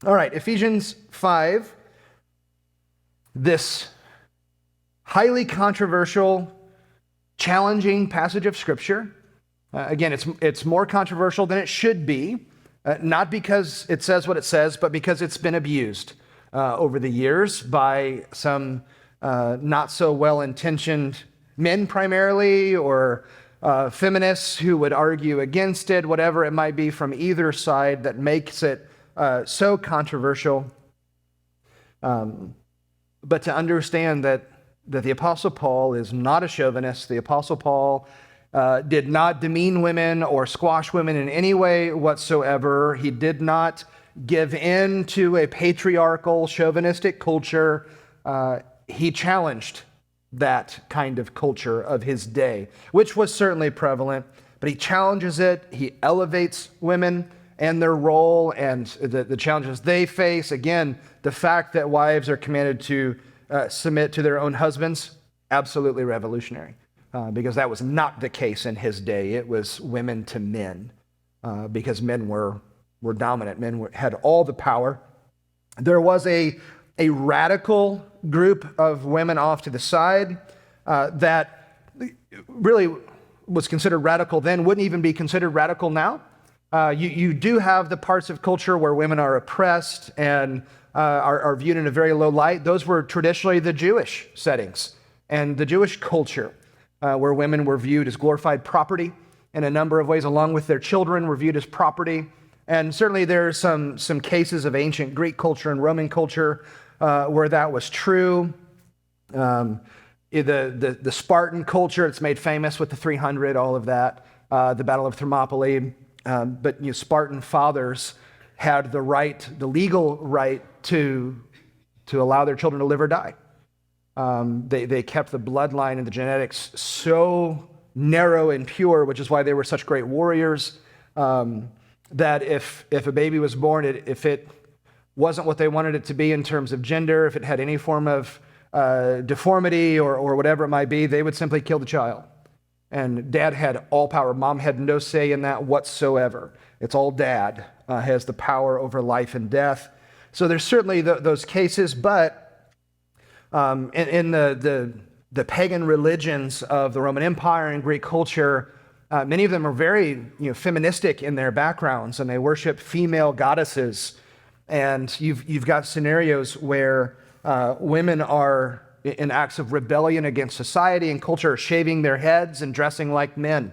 All right, Ephesians 5, this highly controversial, challenging passage of Scripture. Again, it's more controversial than it should be, not because it says what it says, but because it's been abused over the years by some not so well-intentioned men primarily, or feminists who would argue against it, whatever it might be from either side that makes it so controversial. But to understand that the Apostle Paul is not a chauvinist. The Apostle Paul did not demean women or squash women in any way whatsoever. He did not give in to a patriarchal, chauvinistic culture. He challenged that kind of culture of his day, which was certainly prevalent, but he challenges it. He elevates women and their role and the challenges they face. Again, the fact that wives are commanded to submit to their own husbands, absolutely revolutionary, because that was not the case in his day. It was women to men, because men were dominant. Men had all the power. There was a radical group of women off to the side that really was considered radical then, wouldn't even be considered radical now. You do have the parts of culture where women are oppressed and are viewed in a very low light. Those were traditionally the Jewish settings and the Jewish culture, where women were viewed as glorified property in a number of ways, along with their children were viewed as property. And certainly there's some cases of ancient Greek culture and Roman culture where that was true. The Spartan culture, it's made famous with the 300, all of that, the Battle of Thermopylae. But Spartan fathers had the legal right to allow their children to live or die. They kept the bloodline and the genetics so narrow and pure, which is why they were such great warriors, that if a baby was born, if it wasn't what they wanted it to be in terms of gender, if it had any form of deformity or whatever it might be, they would simply kill the child. And dad had all power. Mom had no say in that whatsoever. It's all dad has the power over life and death. So there's certainly those cases, but in the pagan religions of the Roman Empire and Greek culture, many of them are very feministic in their backgrounds, and they worship female goddesses. And you've got scenarios where women are in acts of rebellion against society and culture, shaving their heads and dressing like men,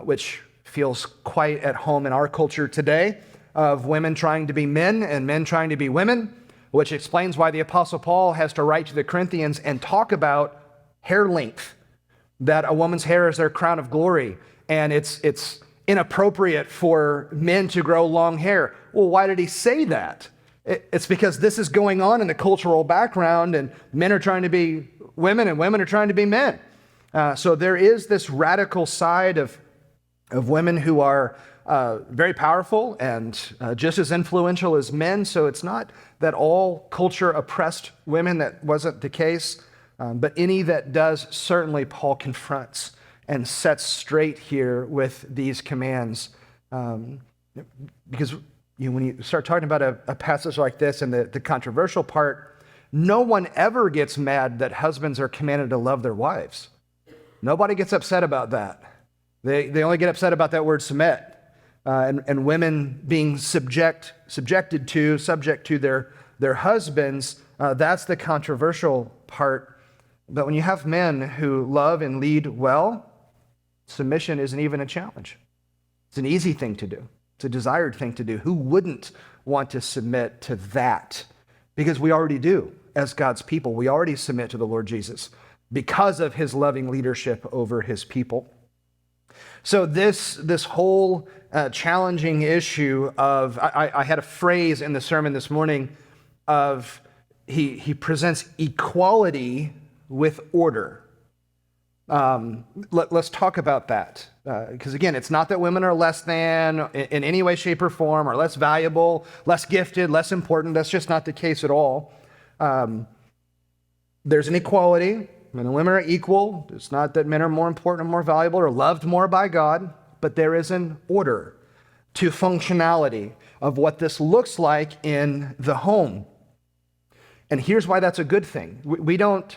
which feels quite at home in our culture today, of women trying to be men and men trying to be women, which explains why the Apostle Paul has to write to the Corinthians and talk about hair length, that a woman's hair is their crown of glory, and it's inappropriate for men to grow long hair. Well, why did he say that? It's because this is going on in the cultural background, and men are trying to be women and women are trying to be men. So there is this radical side of women who are very powerful and just as influential as men. So it's not that all culture oppressed women. That wasn't the case. But any that does, certainly Paul confronts and sets straight here with these commands. Because when you start talking about a passage like this and the controversial part, no one ever gets mad that husbands are commanded to love their wives. Nobody gets upset about that. They only get upset about that word submit, and women being subject to their husbands. That's the controversial part. But when you have men who love and lead well, submission isn't even a challenge. It's an easy thing to do. It's a desired thing to do. Who wouldn't want to submit to that? Because we already do as God's people. We already submit to the Lord Jesus because of his loving leadership over his people. So this whole challenging issue of, I had a phrase in the sermon this morning of he presents equality with order. Let's talk about that. Because again, it's not that women are less than in any way, shape, or form, or less valuable, less gifted, less important. That's just not the case at all. There's an equality. Men and women are equal. It's not that men are more important or more valuable or loved more by God, but there is an order to functionality. of what this looks like in the home. And here's why that's a good thing. We don't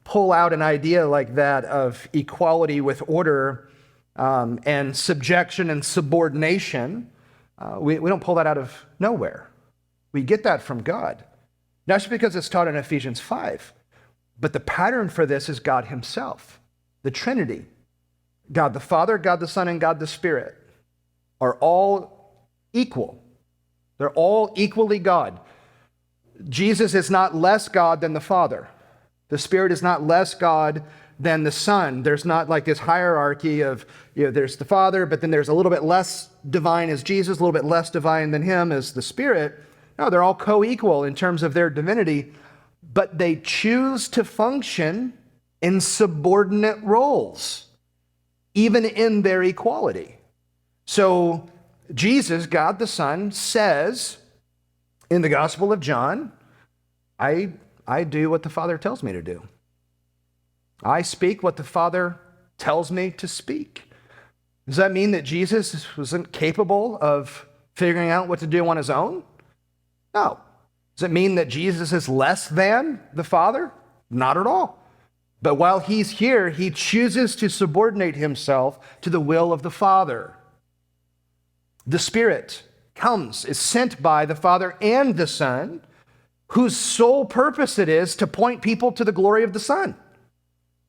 pull out an idea like that of equality with order and subjection and subordination. We don't pull that out of nowhere. We get that from God. Not just because it's taught in Ephesians 5, but the pattern for this is God himself, the Trinity. God the Father, God the Son, and God the Spirit are all equal. They're all equally God. Jesus is not less God than the Father. The Spirit is not less God than the Son. There's not like this hierarchy of, there's the Father, but then there's a little bit less divine as Jesus, a little bit less divine than him as the Spirit. No, they're all co-equal in terms of their divinity, but they choose to function in subordinate roles, even in their equality. So Jesus, God the Son, says in the Gospel of John, I do what the Father tells me to do. I speak what the Father tells me to speak. Does that mean that Jesus wasn't capable of figuring out what to do on his own? No. Does it mean that Jesus is less than the Father? Not at all. But while he's here, he chooses to subordinate himself to the will of the Father. The Spirit comes, is sent by the Father and the Son, whose sole purpose it is to point people to the glory of the Son.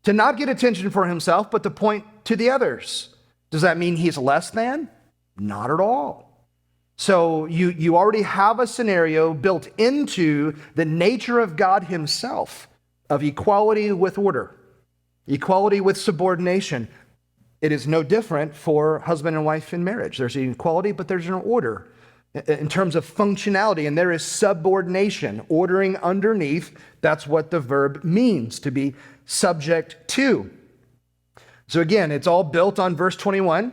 To not get attention for himself, but to point to the others. Does that mean he's less than? Not at all. So you already have a scenario built into the nature of God himself of equality with order, equality with subordination. It is no different for husband and wife in marriage. There's an equality, but there's an order in terms of functionality, and there is subordination, ordering underneath. That's what the verb means, to be subject to. So again, it's all built on verse 21.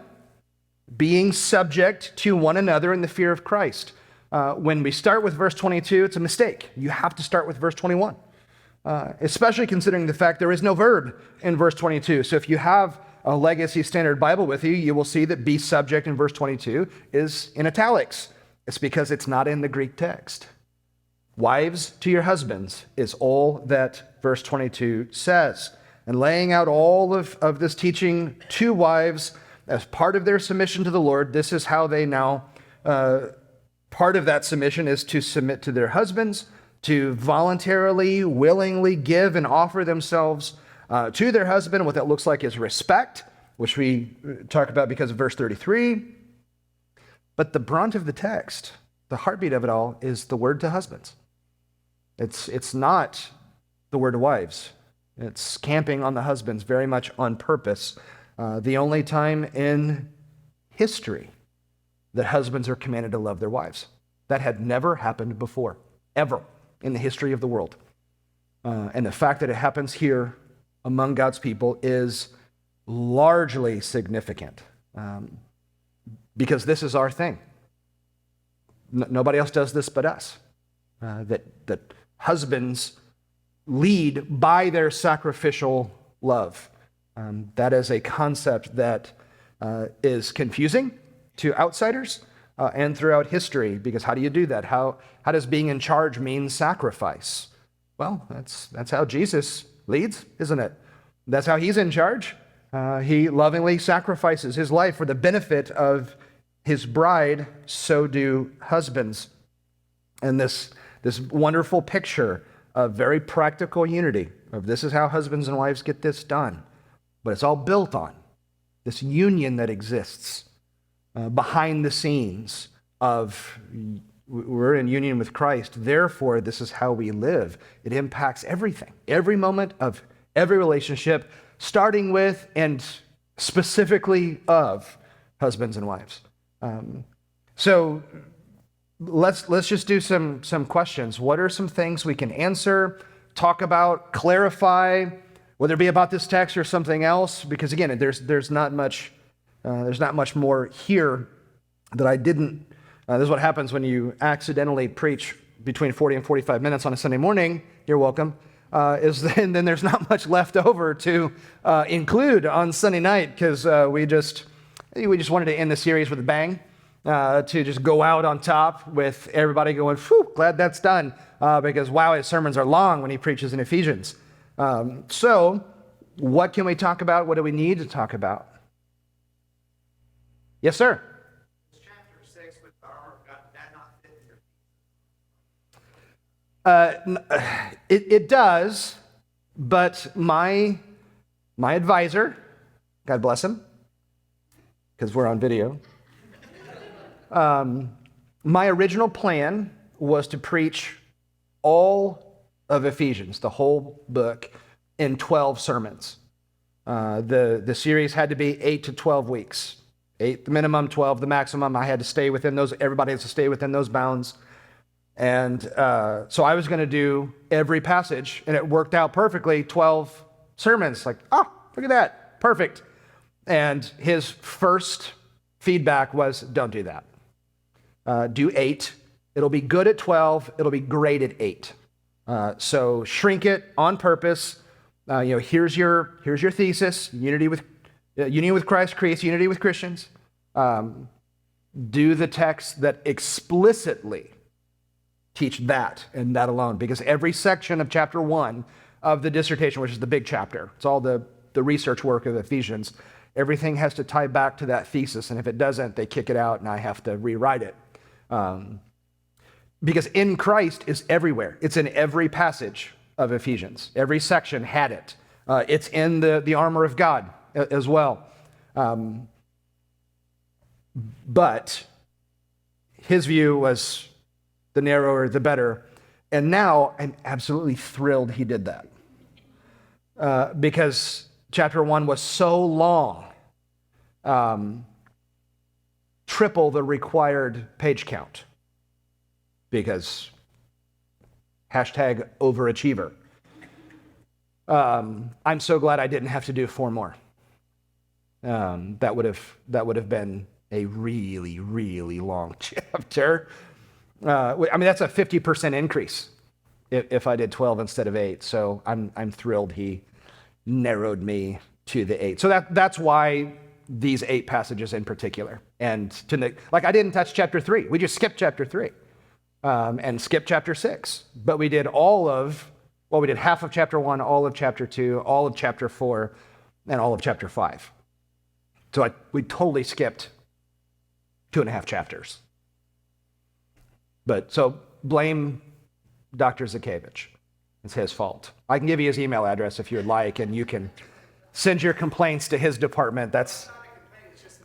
Being subject to one another in the fear of Christ. When we start with verse 22, it's a mistake. You have to start with verse 21, especially considering the fact there is no verb in verse 22. So if you have a Legacy Standard Bible with you, you will see that be subject in verse 22 is in italics. It's because it's not in the Greek text. Wives to your husbands is all that verse 22 says. And laying out all of this teaching to wives as part of their submission to the Lord, this is how they now, part of that submission is to submit to their husbands, to voluntarily, willingly give and offer themselves to their husband. What that looks like is respect, which we talk about because of verse 33. But the brunt of the text, the heartbeat of it all, is the word to husbands. It's not the word to wives. It's camping on the husbands very much on purpose. The only time in history that husbands are commanded to love their wives. That had never happened before, ever, in the history of the world. And the fact that it happens here among God's people is largely significant because this is our thing. Nobody else does this but us. That husbands lead by their sacrificial love. That is a concept that is confusing to outsiders and throughout history, because how do you do that? How does being in charge mean sacrifice? Well, that's how Jesus leads, isn't it? That's how he's in charge. He lovingly sacrifices his life for the benefit of his bride, so do husbands. And this wonderful picture of very practical unity, of this is how husbands and wives get this done. But it's all built on this union that exists behind the scenes of we're in union with Christ. Therefore, this is how we live. It impacts everything, every moment of every relationship, starting with and specifically of husbands and wives. So let's just do some questions. What are some things we can answer, talk about, clarify, whether it be about this text or something else? Because again, there's not much more here that I didn't. This is what happens when you accidentally preach between 40 and 45 minutes on a Sunday morning. You're welcome. Then there's not much left over to include on Sunday night, because we just wanted to end the series with a bang. to just go out on top with everybody going, "Phew, glad that's done," because wow, his sermons are long when he preaches in Ephesians. So, what can we talk about? What do we need to talk about? Yes, sir. Chapter 6 with the armor of God, did that not fit in your It does, but my advisor, God bless him, because we're on video. My original plan was to preach all of Ephesians, the whole book, in 12 sermons. The series had to be 8 to 12 weeks. 8 the minimum, 12 the maximum. I had to stay within those, everybody has to stay within those bounds. And so I was going to do every passage, and it worked out perfectly, 12 sermons. Like, oh, look at that, perfect. And his first feedback was, don't do that. Do 8. It'll be good at 12. It'll be great at 8. So shrink it on purpose. Here's your thesis. Unity with Christ creates unity with Christians. Do the texts that explicitly teach that and that alone, because every section of chapter 1 of the dissertation, which is the big chapter, it's all the research work of Ephesians, everything has to tie back to that thesis, and if it doesn't, they kick it out and I have to rewrite it. Because in Christ is everywhere. It's in every passage of Ephesians. Every section had it. It's in the armor of God as well. But his view was the narrower, the better. And now I'm absolutely thrilled he did that. Because chapter 1 was so long, triple the required page count. Because #overachiever. I'm so glad I didn't have to do 4 more. That would have been a really, really long chapter. That's a 50% increase if I did 12 instead of 8. So I'm thrilled he narrowed me to the 8. So that's why these 8 passages in particular. And I didn't touch chapter 3. We just skipped chapter 3 and skipped chapter 6. But we did we did half of chapter 1, all of chapter 2, all of chapter 4, and all of chapter 5. So we totally skipped 2.5 chapters. But so blame Dr. Zakevich. It's his fault. I can give you his email address if you'd like, and you can send your complaints to his department. That's not a complaint, it's just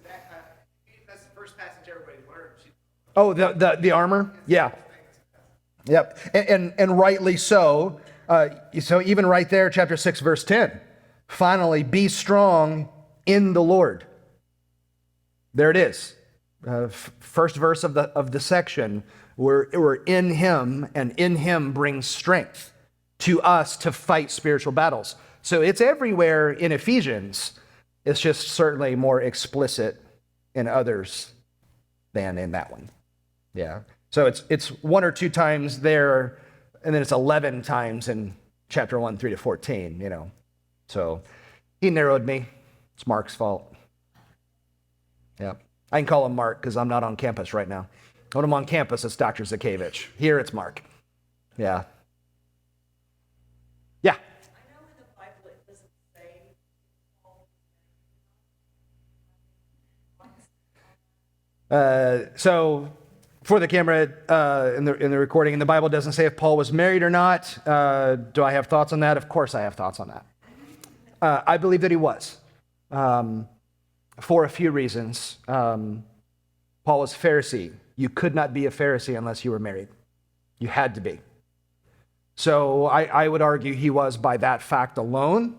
that's the first passage everybody learned. Oh, the armor? Yeah. Yep. And rightly so. So even right there, chapter 6, verse 10. Finally, be strong in the Lord. There it is. First verse of the section. We're in him, and in him brings strength to us to fight spiritual battles. So it's everywhere in Ephesians. It's just certainly more explicit in others than in that one. Yeah. So it's 1 or 2 times there, and then it's 11 times in chapter 1, 3 to 14, So he narrowed me. It's Mark's fault. Yeah. I can call him Mark because I'm not on campus right now. When I'm on campus, it's Dr. Zakevich. Here, it's Mark. Yeah. Yeah. I know in the Bible it doesn't say so for the camera in the recording, in the Bible doesn't say if Paul was married or not. Do I have thoughts on that? Of course I have thoughts on that. I believe that he was. For a few reasons. Paul was a Pharisee. You could not be a Pharisee unless you were married. You had to be. So I would argue he was by that fact alone.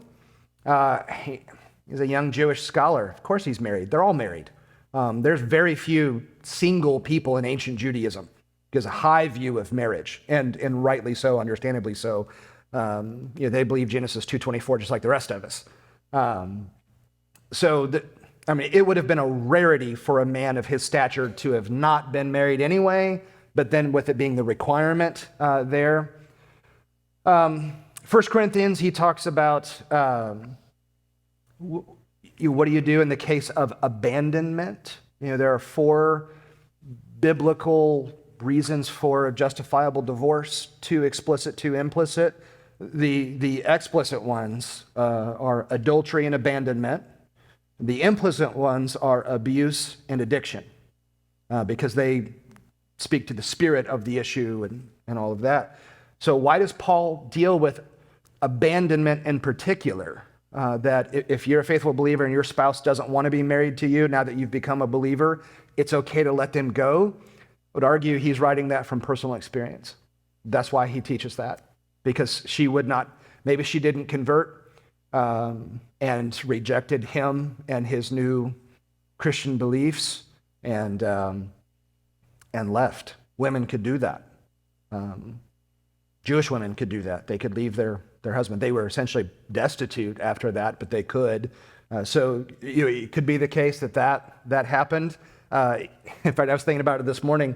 He's a young Jewish scholar. Of course he's married. They're all married. There's very few single people in ancient Judaism because a high view of marriage, and rightly so, understandably so. They believe Genesis 2:24 just like the rest of us. It would have been a rarity for a man of his stature to have not been married anyway, but then with it being the requirement there. 1 Corinthians, he talks about what do you do in the case of abandonment? There are 4 biblical reasons for a justifiable divorce, two explicit, two implicit. The explicit ones are adultery and abandonment. The implicit ones are abuse and addiction, because they speak to the spirit of the issue and all of that. So why does Paul deal with abandonment in particular? That if you're a faithful believer and your spouse doesn't want to be married to you now that you've become a believer, it's okay to let them go. I would argue he's writing that from personal experience. That's why he teaches that, because she would not, maybe she didn't convert and rejected him and his new Christian beliefs and left. Women could do that. Jewish women could do that. They could leave their husband. They were essentially destitute after that, but they could. So it could be the case that happened. In fact, I was thinking about it this morning.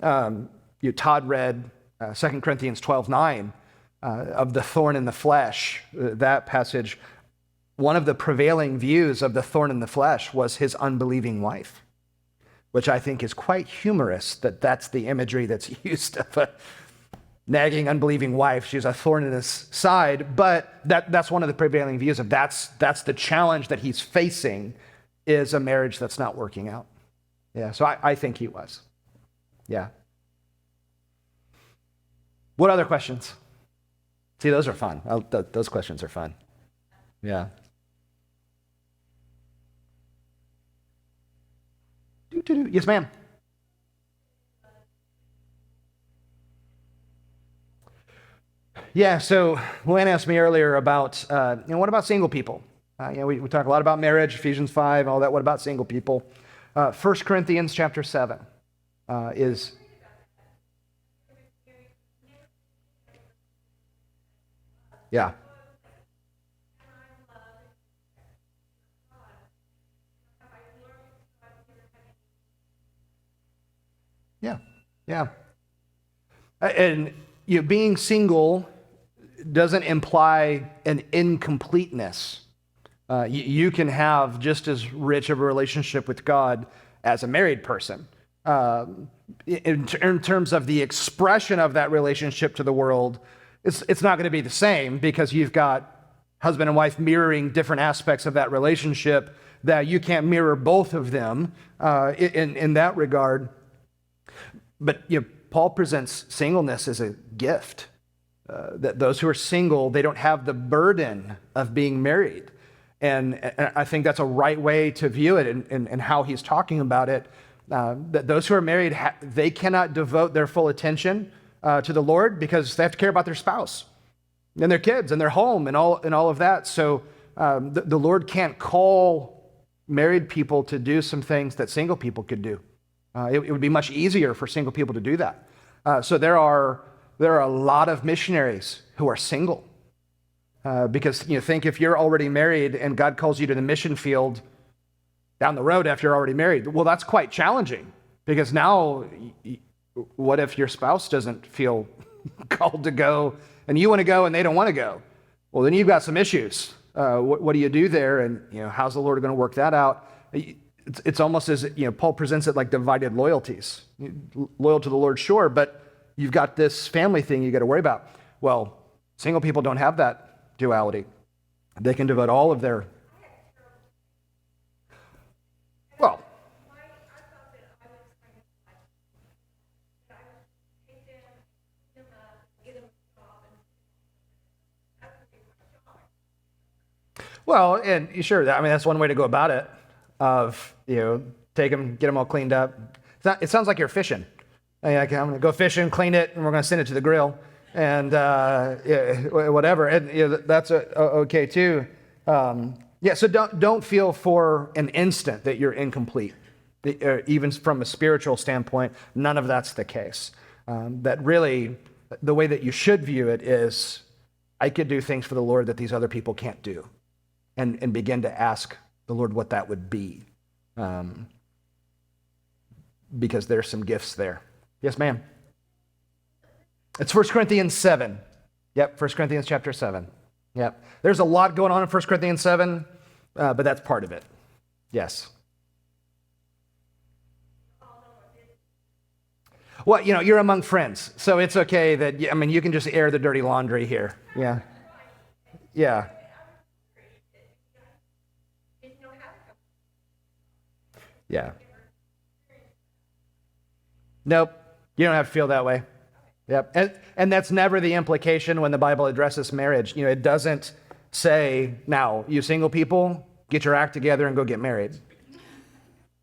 Todd read 2 Corinthians 12:9 of the thorn in the flesh. That passage, one of the prevailing views of the thorn in the flesh was his unbelieving wife, which I think is quite humorous that that's the imagery that's used of a nagging, unbelieving wife. She's a thorn in his side, but that's one of the prevailing views of that's the challenge that he's facing, is a marriage that's not working out. Yeah, so I think he was. Yeah. What other questions? See, those are fun. Those questions are fun. Yeah. Yes, ma'am. Yeah, so Luann asked me earlier about, what about single people? We talk a lot about marriage, Ephesians 5, all that. What about single people? 1 Corinthians chapter 7 is... Yeah. Yeah. And being single doesn't imply an incompleteness. You can have just as rich of a relationship with God as a married person. In terms of the expression of that relationship to the world, it's not going to be the same, because you've got husband and wife mirroring different aspects of that relationship that you can't mirror both of them in that regard. But Paul presents singleness as a gift. That those who are single, they don't have the burden of being married. And I think that's a right way to view it and how he's talking about it. That those who are married, they cannot devote their full attention to the Lord, because they have to care about their spouse and their kids and their home and all of that. So the Lord can't call married people to do some things that single people could do. It would be much easier for single people to do that. So there are a lot of missionaries who are single, because think if you're already married and God calls you to the mission field down the road after you're already married. Well, that's quite challenging, because now what if your spouse doesn't feel called to go and you want to go and they don't want to go? Well, then you've got some issues. What do you do there? And how's the Lord going to work that out? It's almost as Paul presents it like divided loyalties. Loyal to the Lord, sure, but you've got this family thing you got to worry about. Well, single people don't have that duality. They can devote all of their... Well, well, and sure, that's one way to go about it. Of take them, get them all cleaned up. It sounds like you're fishing. I'm going to go fishing, clean it, and we're going to send it to the grill, and whatever. And that's okay too. So don't feel for an instant that you're incomplete. Even from a spiritual standpoint, none of that's the case. That really, the way that you should view it is, I could do things for the Lord that these other people can't do, and begin to ask the Lord what that would be, because there's some gifts there. Yes, ma'am. It's 1 Corinthians 7. Yep, 1 Corinthians chapter 7. Yep. There's a lot going on in 1 Corinthians 7, but that's part of it. Yes. Well, you're among friends, so it's okay that, you can just air the dirty laundry here. Yeah. Yeah. Yeah. Nope. You don't have to feel that way. Yep. And that's never the implication when the Bible addresses marriage. It doesn't say, now, you single people, get your act together and go get married.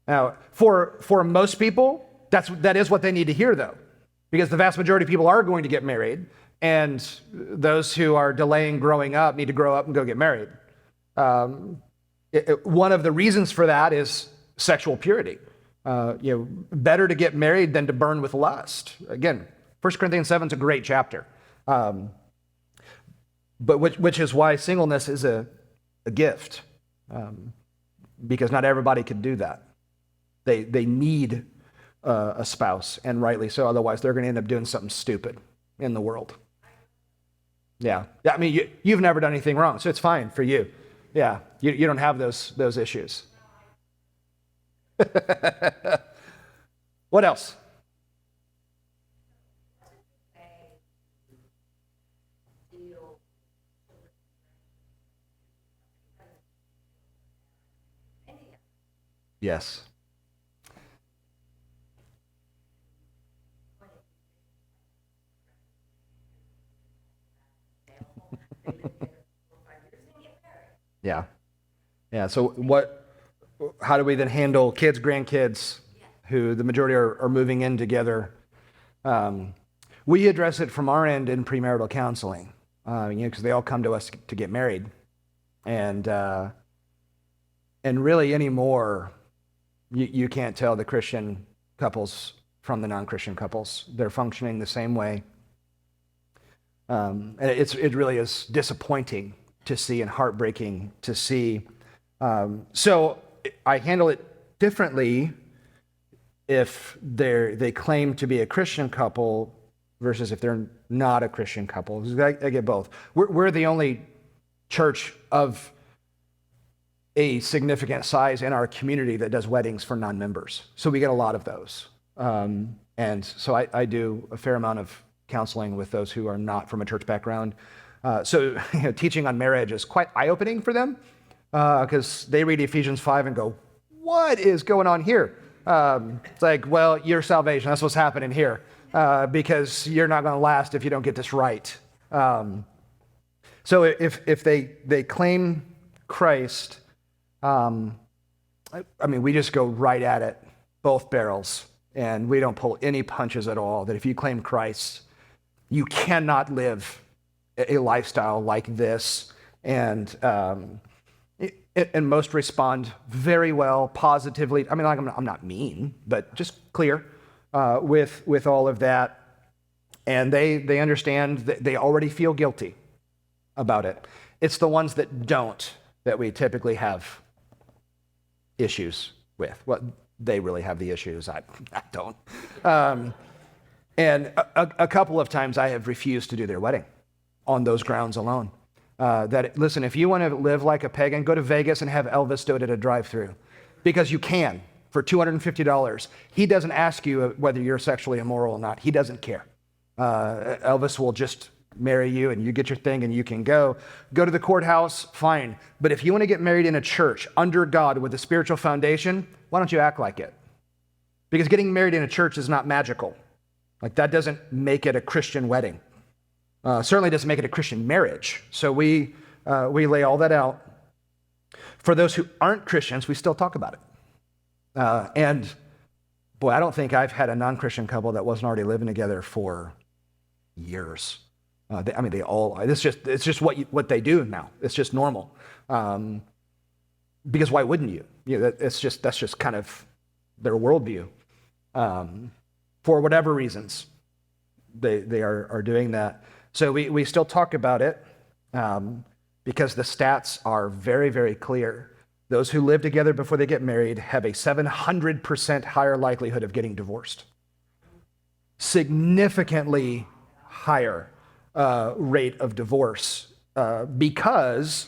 Now, for most people, that is what they need to hear, though, because the vast majority of people are going to get married, and those who are delaying growing up need to grow up and go get married. One of the reasons for that is sexual purity. Better to get married than to burn with lust. Again, 1 Corinthians 7 is a great chapter. But which is why singleness is a gift, because not everybody can do that. They need a spouse, and rightly so. Otherwise, they're going to end up doing something stupid in the world. Yeah. You've never done anything wrong, so it's fine for you. Yeah, you don't have those issues. What else? Yes. Yeah. Yeah. So how do we then handle kids, grandkids, who the majority are moving in together? We address it from our end in premarital counseling, because they all come to us to get married. And really anymore, you can't tell the Christian couples from the non-Christian couples. They're functioning the same way. And it really is disappointing to see and heartbreaking to see. So I handle it differently if they claim to be a Christian couple versus if they're not a Christian couple. I get both. We're the only church of a significant size in our community that does weddings for non-members. So we get a lot of those. And so I do a fair amount of counseling with those who are not from a church background. So teaching on marriage is quite eye-opening for them, because they read Ephesians 5 and go, what is going on here? It's like, well, your salvation, that's what's happening here, because you're not going to last if you don't get this right. So if they claim Christ, we just go right at it, both barrels, and we don't pull any punches at all. That if you claim Christ, you cannot live a lifestyle like this. And most respond very well, positively. I'm not mean, but just clear with all of that. And they understand that they already feel guilty about it. It's the ones that don't that we typically have issues with. Well, they really have the issues. I don't. And a couple of times I have refused to do their wedding on those grounds alone. Listen, if you want to live like a pagan, go to Vegas and have Elvis do it at a drive-thru, because you can for $250. He doesn't ask you whether you're sexually immoral or not. He doesn't care. Elvis will just marry you and you get your thing and you can go to the courthouse, fine. But if you want to get married in a church under God with a spiritual foundation, why don't you act like it? Because getting married in a church is not magical. Like, that doesn't make it a Christian wedding. Certainly doesn't make it a Christian marriage. So we lay all that out. For those who aren't Christians, we still talk about it. And boy, I don't think I've had a non-Christian couple that wasn't already living together for years. They all. It's just what they do now. It's just normal. Because why wouldn't you? That's just kind of their worldview. For whatever reasons, they are doing that. So we still talk about it because the stats are very, very clear. Those who live together before they get married have a 700% higher likelihood of getting divorced. Significantly higher rate of divorce because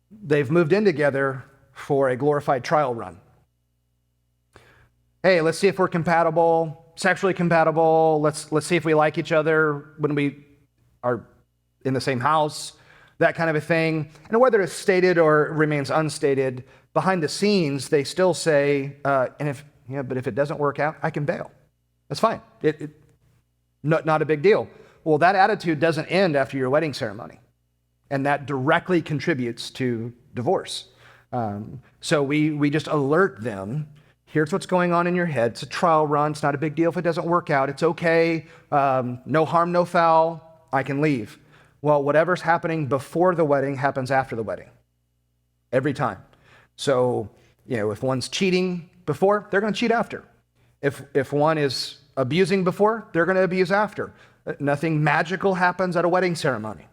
they've moved in together for a glorified trial run. Hey, let's see if we're compatible. sexually compatible. Let's see if we like each other when we are in the same house, that kind of a thing. And whether it's stated or remains unstated, behind the scenes, they still say, but if it doesn't work out, I can bail. That's fine. Not a big deal. Well, that attitude doesn't end after your wedding ceremony. And that directly contributes to divorce. So we just alert them. Here's what's going on in your head. It's a trial run. It's not a big deal if it doesn't work out. It's okay. No harm, no foul. I can leave. Well, whatever's happening before the wedding happens after the wedding. Every time. So, if one's cheating before, they're going to cheat after. If one is abusing before, they're going to abuse after. Nothing magical happens at a wedding ceremony.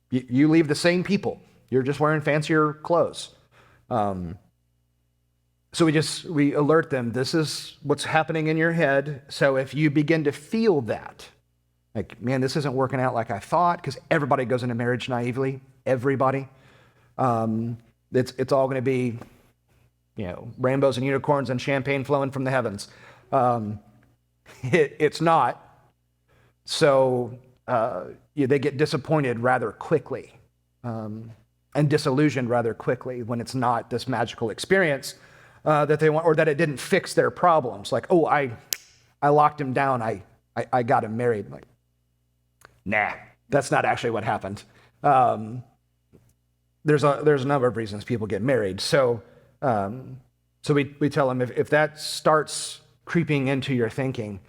You leave the same people. You're just wearing fancier clothes. So we alert them, this is what's happening in your head. So if you begin to feel that, like, man, this isn't working out like I thought, because everybody goes into marriage naively, everybody. It's all going to be, rainbows and unicorns and champagne flowing from the heavens. It's not. So they get disappointed rather quickly and disillusioned rather quickly when it's not this magical experience that they want, or that it didn't fix their problems. Like, oh, I locked him down. I got him married. Like, nah, that's not actually what happened. There's a number of reasons people get married. So we tell them if that starts creeping into your thinking,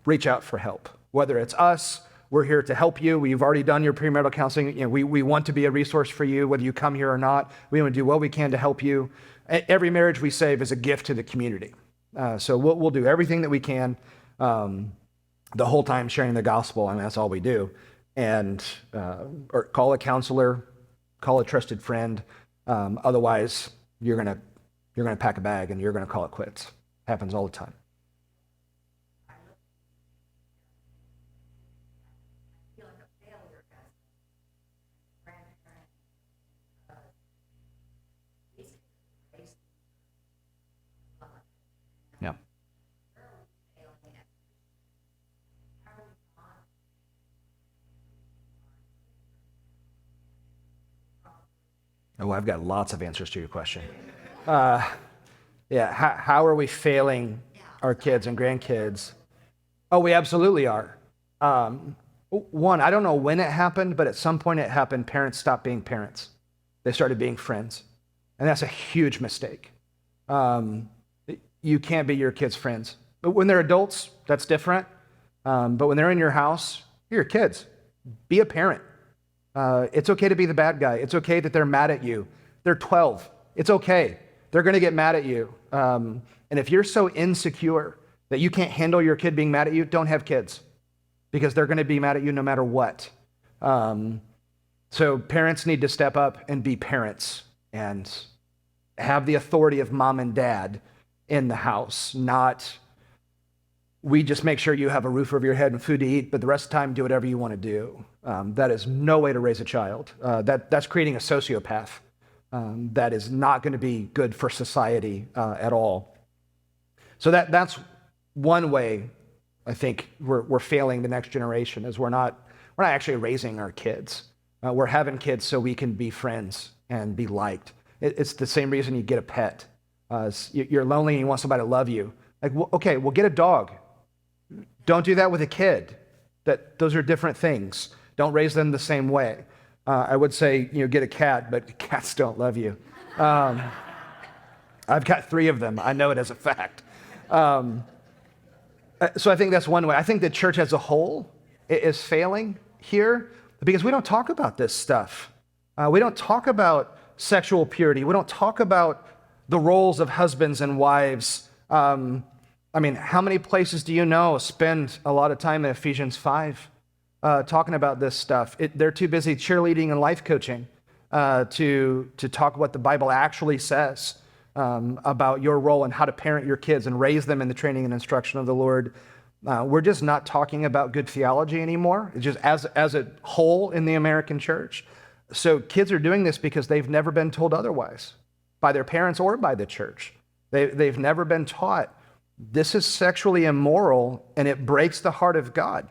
reach out for help. Whether it's us, we're here to help you. We've already done your premarital counseling. We want to be a resource for you, whether you come here or not. We want to do what we can to help you. Every marriage we save is a gift to the community. So we'll do everything that we can the whole time sharing the gospel, and that's all we do. And or call a counselor, call a trusted friend. Otherwise, you're gonna pack a bag and you're gonna call it quits. Happens all the time. Yeah. Oh, I've got lots of answers to your question. How are we failing our kids and grandkids? Oh, we absolutely are. One, I don't know when it happened, but at some point it happened. Parents stopped being parents. They started being friends. And that's a huge mistake. You can't be your kids' friends. But when they're adults, that's different. But when they're in your house, you're your kids. Be a parent. It's okay to be the bad guy. It's okay that they're mad at you. They're 12. It's okay. They're going to get mad at you. And if you're so insecure that you can't handle your kid being mad at you, don't have kids, because they're going to be mad at you no matter what. So parents need to step up and be parents and have the authority of mom and dad in the house, not we just make sure you have a roof over your head and food to eat, but the rest of the time do whatever you want to do. That is no way to raise a child. That's creating a sociopath. That is not going to be good for society at all. So that's one way I think we're failing the next generation, is we're not actually raising our kids. We're having kids so we can be friends and be liked. It's the same reason you get a pet. You're lonely and you want somebody to love you. Like, okay, well, get a dog. Don't do that with a kid. Those are different things. Don't raise them the same way. I would say, get a cat, but cats don't love you. I've got 3 of them. I know it as a fact. So I think that's one way. I think the church as a whole is failing here because we don't talk about this stuff. We don't talk about sexual purity. We don't talk about the roles of husbands and wives. How many places do you know spend a lot of time in Ephesians 5 talking about this stuff? They're too busy cheerleading and life coaching to talk what the Bible actually says about your role and how to parent your kids and raise them in the training and instruction of the Lord. We're just not talking about good theology anymore. It's just as a whole in the American church. So kids are doing this because they've never been told otherwise by their parents or by the church. They've never been taught this is sexually immoral and it breaks the heart of God.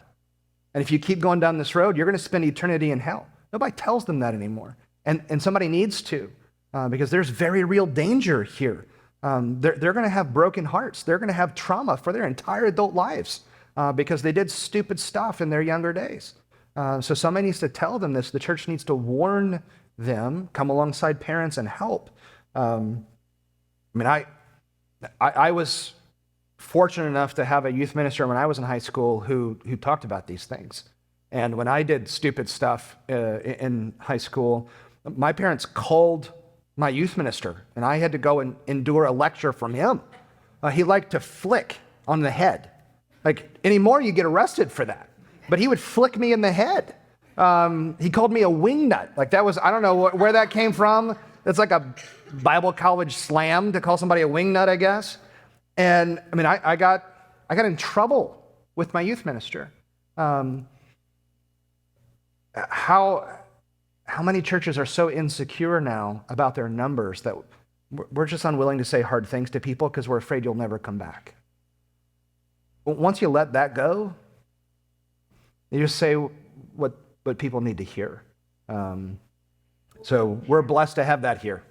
And if you keep going down this road, you're going to spend eternity in hell. Nobody tells them that anymore. And somebody needs to, because there's very real danger here. They're going to have broken hearts. They're going to have trauma for their entire adult lives because they did stupid stuff in their younger days. So somebody needs to tell them this. The church needs to warn them, come alongside parents and help. I was fortunate enough to have a youth minister when I was in high school who talked about these things. And when I did stupid stuff in high school, my parents called my youth minister, and I had to go and endure a lecture from him. He liked to flick on the head. Like, anymore, you get arrested for that. But he would flick me in the head. He called me a wingnut. Like, that was, I don't know where that came from. It's like a Bible college slam to call somebody a wingnut, I guess. And I mean, I got in trouble with my youth minister. How many churches are so insecure now about their numbers that we're just unwilling to say hard things to people because we're afraid you'll never come back? Once you let that go, you just say what people need to hear. So we're blessed to have that here.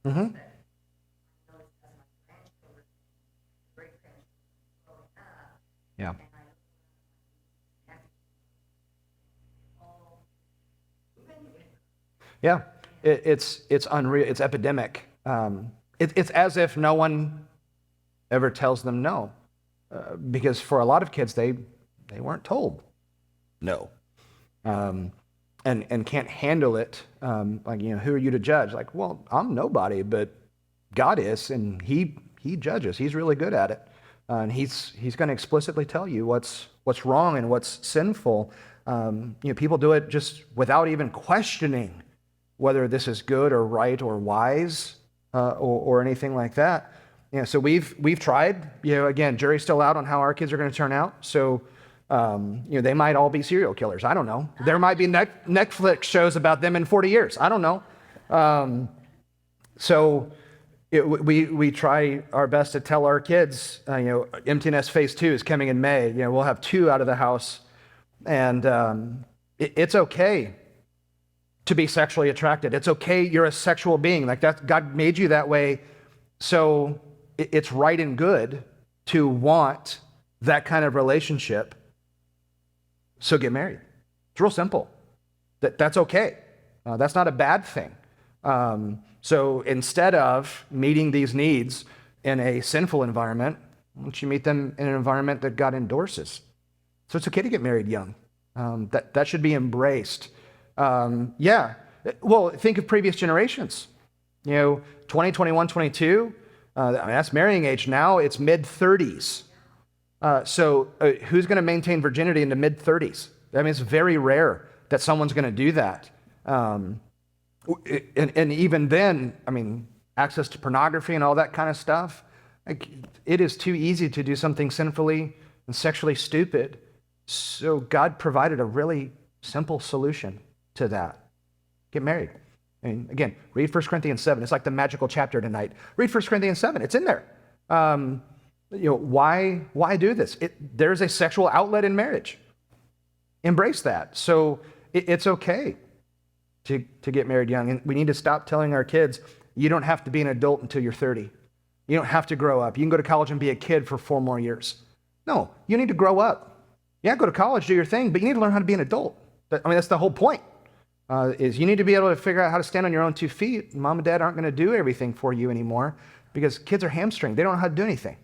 Mm-hmm. Yeah. Yeah, it's unreal. It's epidemic. It's as if no one ever tells them no, because for a lot of kids they weren't told no, and can't handle it. Like, who are you to judge? Like, well, I'm nobody, but God is, and He judges. He's really good at it, and He's going to explicitly tell you what's wrong and what's sinful. People do it just without even questioning whether this is good or right or wise or anything like that. So we've tried. Again, jury's still out on how our kids are going to turn out. So they might all be serial killers. I don't know. There might be Netflix shows about them in 40 years. I don't know. We try our best to tell our kids. Empty Nest Phase 2 is coming in May. We'll have 2 out of the house, and it's okay to be sexually attracted. It's okay. You're a sexual being. Like that, God made you that way. So it's right and good to want that kind of relationship. So get married. It's real simple. That's okay. That's not a bad thing. So instead of meeting these needs in a sinful environment, why don't you meet them in an environment that God endorses? So it's okay to get married young. That should be embraced. Well, think of previous generations. 20, 21, 22. That's marrying age now. It's mid-30s. So who's going to maintain virginity in the mid-30s? I mean, it's very rare that someone's going to do that. And even then, I mean, access to pornography and all that kind of stuff, like, it is too easy to do something sinfully and sexually stupid. So God provided a really simple solution to that. Get married. I mean, again, read 1 Corinthians 7. It's like the magical chapter tonight. Read 1 Corinthians 7. It's in there. Why do this? There's a sexual outlet in marriage. Embrace that. So it's okay to get married young. And we need to stop telling our kids, you don't have to be an adult until you're 30. You don't have to grow up. You can go to college and be a kid for 4 more years. No, you need to grow up. Yeah, go to college, do your thing, but you need to learn how to be an adult. That's the whole point. Is you need to be able to figure out how to stand on your own 2 feet. Mom and dad aren't going to do everything for you anymore because kids are hamstringed. They don't know how to do anything.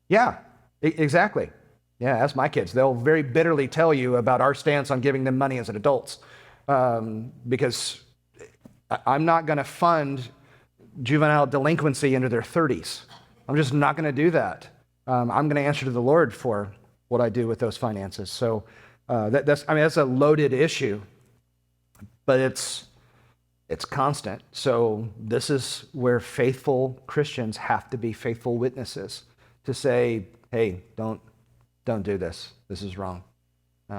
Yeah, exactly. Yeah, that's my kids. They'll very bitterly tell you about our stance on giving them money as adults because I'm not going to fund juvenile delinquency into their 30s. I'm just not going to do that. I'm going to answer to the Lord for what I do with those finances. So that's a loaded issue. But it's constant. So this is where faithful Christians have to be faithful witnesses to say, hey, don't do this. This is wrong.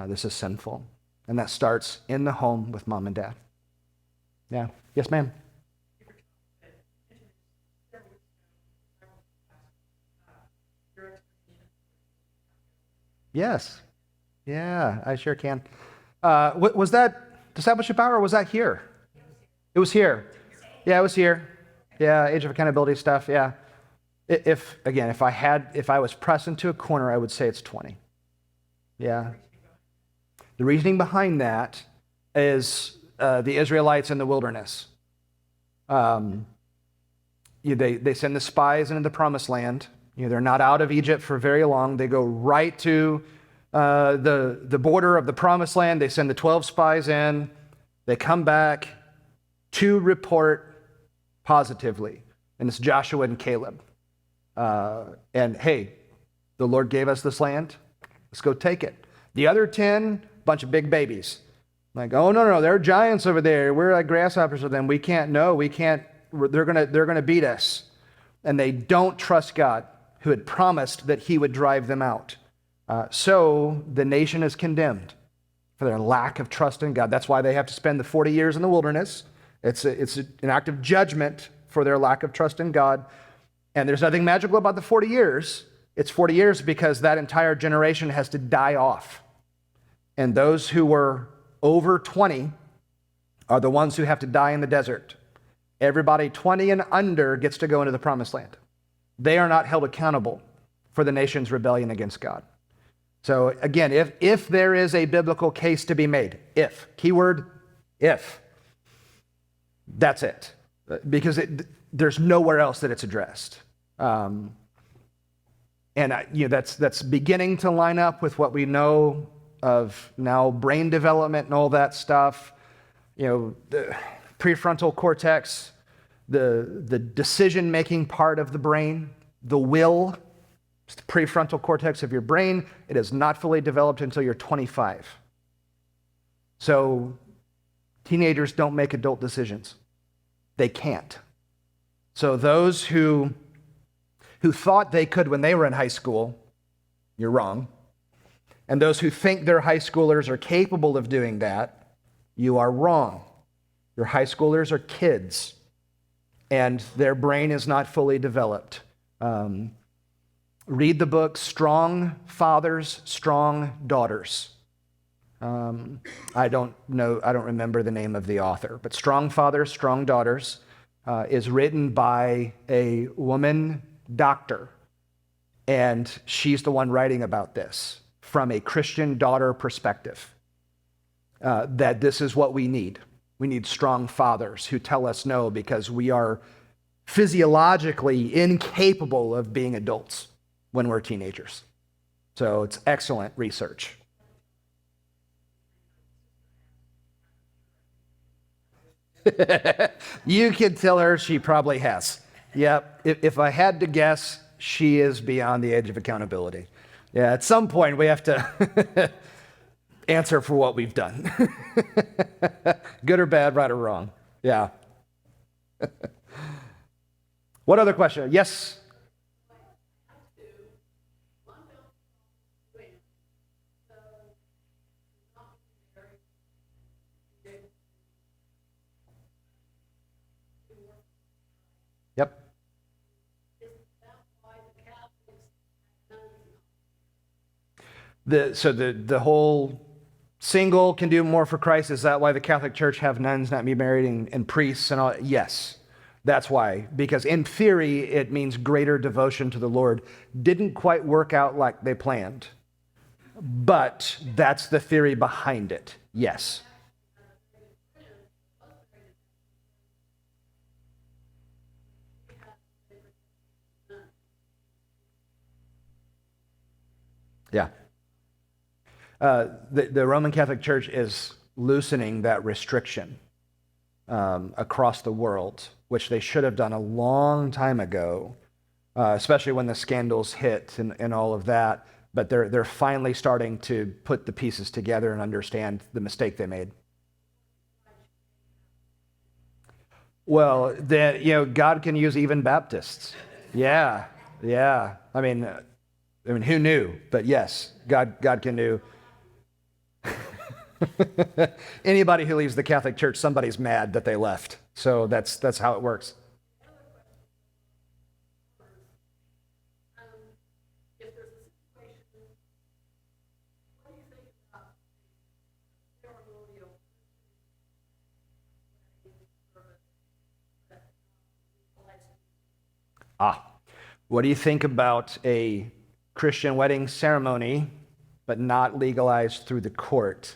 This is sinful. And that starts in the home with mom and dad. Yeah. Yes, ma'am. Yes. Yeah, I sure can. Was that discipleship hour or was that here? It was here. Yeah, it was here. Yeah, age of accountability stuff. Yeah. If I was pressed into a corner, I would say it's 20. Yeah. The reasoning behind that is the Israelites in the wilderness. They send the spies into the promised land. They're not out of Egypt for very long. They go right to the border of the promised land. They send the 12 spies in. They come back to report positively. And it's Joshua and Caleb. And hey, the Lord gave us this land. Let's go take it. The other 10, bunch of big babies. Like, oh, no, there are giants over there. We're like grasshoppers with them. We can't. They're gonna beat us. And they don't trust God, who had promised that he would drive them out. So the nation is condemned for their lack of trust in God. That's why they have to spend the 40 years in the wilderness. It's an act of judgment for their lack of trust in God. And there's nothing magical about the 40 years. It's 40 years because that entire generation has to die off. And those who were over 20 are the ones who have to die in the desert. Everybody 20 and under gets to go into the promised land. They are not held accountable for the nation's rebellion against God. So again, if there is a biblical case to be made, keyword if, that's it. Because there's nowhere else that it's addressed. That's beginning to line up with what we know of now brain development and all that stuff. The prefrontal cortex, the decision-making part of the brain, the will, it's the prefrontal cortex of your brain. It is not fully developed until you're 25. So teenagers don't make adult decisions. They can't. So those who thought they could when they were in high school, you're wrong. And those who think their high schoolers are capable of doing that, you are wrong. Your high schoolers are kids, and their brain is not fully developed. Read the book Strong Fathers, Strong Daughters. I don't remember the name of the author, but Strong Fathers, Strong Daughters is written by a woman doctor, and she's the one writing about this from a Christian daughter perspective, that this is what we need. We need strong fathers who tell us no because we are physiologically incapable of being adults when we're teenagers. So it's excellent research. You can tell her she probably has. Yep. If I had to guess, she is beyond the age of accountability. Yeah, at some point we have to answer for what we've done. Good or bad, right or wrong. Yeah. What other question? Yes? Yep. The whole single can do more for Christ. Is that why the Catholic Church have nuns not be married and priests and all? Yes, that's why. Because in theory, it means greater devotion to the Lord. Didn't quite work out like they planned. But that's the theory behind it. Yes. Yeah. The Roman Catholic Church is loosening that restriction across the world, which they should have done a long time ago, especially when the scandals hit and all of that. But they're finally starting to put the pieces together and understand the mistake they made. Well, God can use even Baptists. Yeah. I mean, who knew? But yes, God can do. Anybody who leaves the Catholic Church, somebody's mad that they left. So that's how it works. If there's a situation What do you think about a Christian wedding ceremony, but not legalized through the court?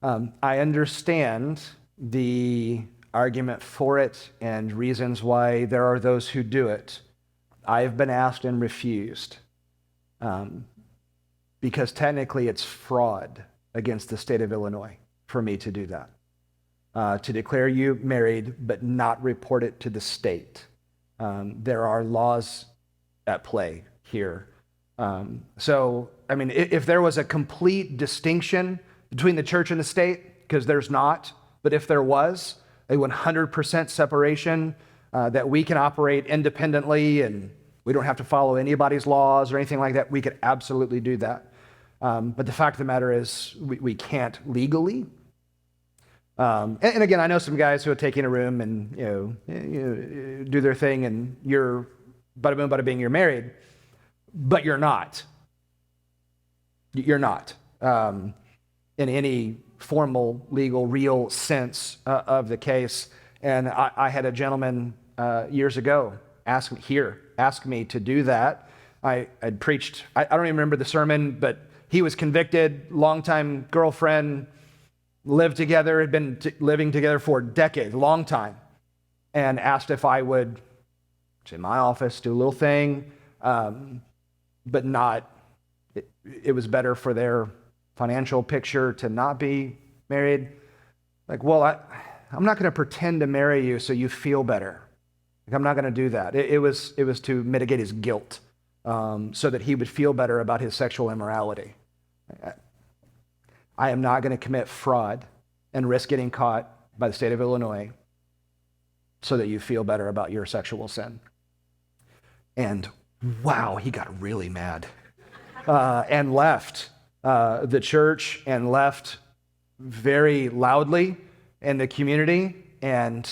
I understand the argument for it and reasons why there are those who do it. I've been asked and refused because technically it's fraud against the state of Illinois for me to do that, to declare you married but not report it to the state. There are laws at play here. If there was a complete distinction between the church and the state, because there's not, but if there was a 100% separation that we can operate independently and we don't have to follow anybody's laws or anything like that, we could absolutely do that. But the fact of the matter is we can't legally. And again, I know some guys who are taking a room and do their thing, and you're bada boom, bada bing, you're married, but you're not. You're not in any formal, legal, real sense of the case. And I had a gentleman years ago ask me to do that. I'd preached. I don't even remember the sermon, but he was convicted, longtime girlfriend, lived together, had been living together for decades, long time, and asked if I would, in my office, do a little thing, but not, it was better for their financial picture to not be married. Like, well, I'm not going to pretend to marry you so you feel better. Like, I'm not going to do that. It was to mitigate his guilt, so that he would feel better about his sexual immorality. I am not going to commit fraud and risk getting caught by the state of Illinois so that you feel better about your sexual sin. And wow, he got really mad and left the church and left very loudly in the community and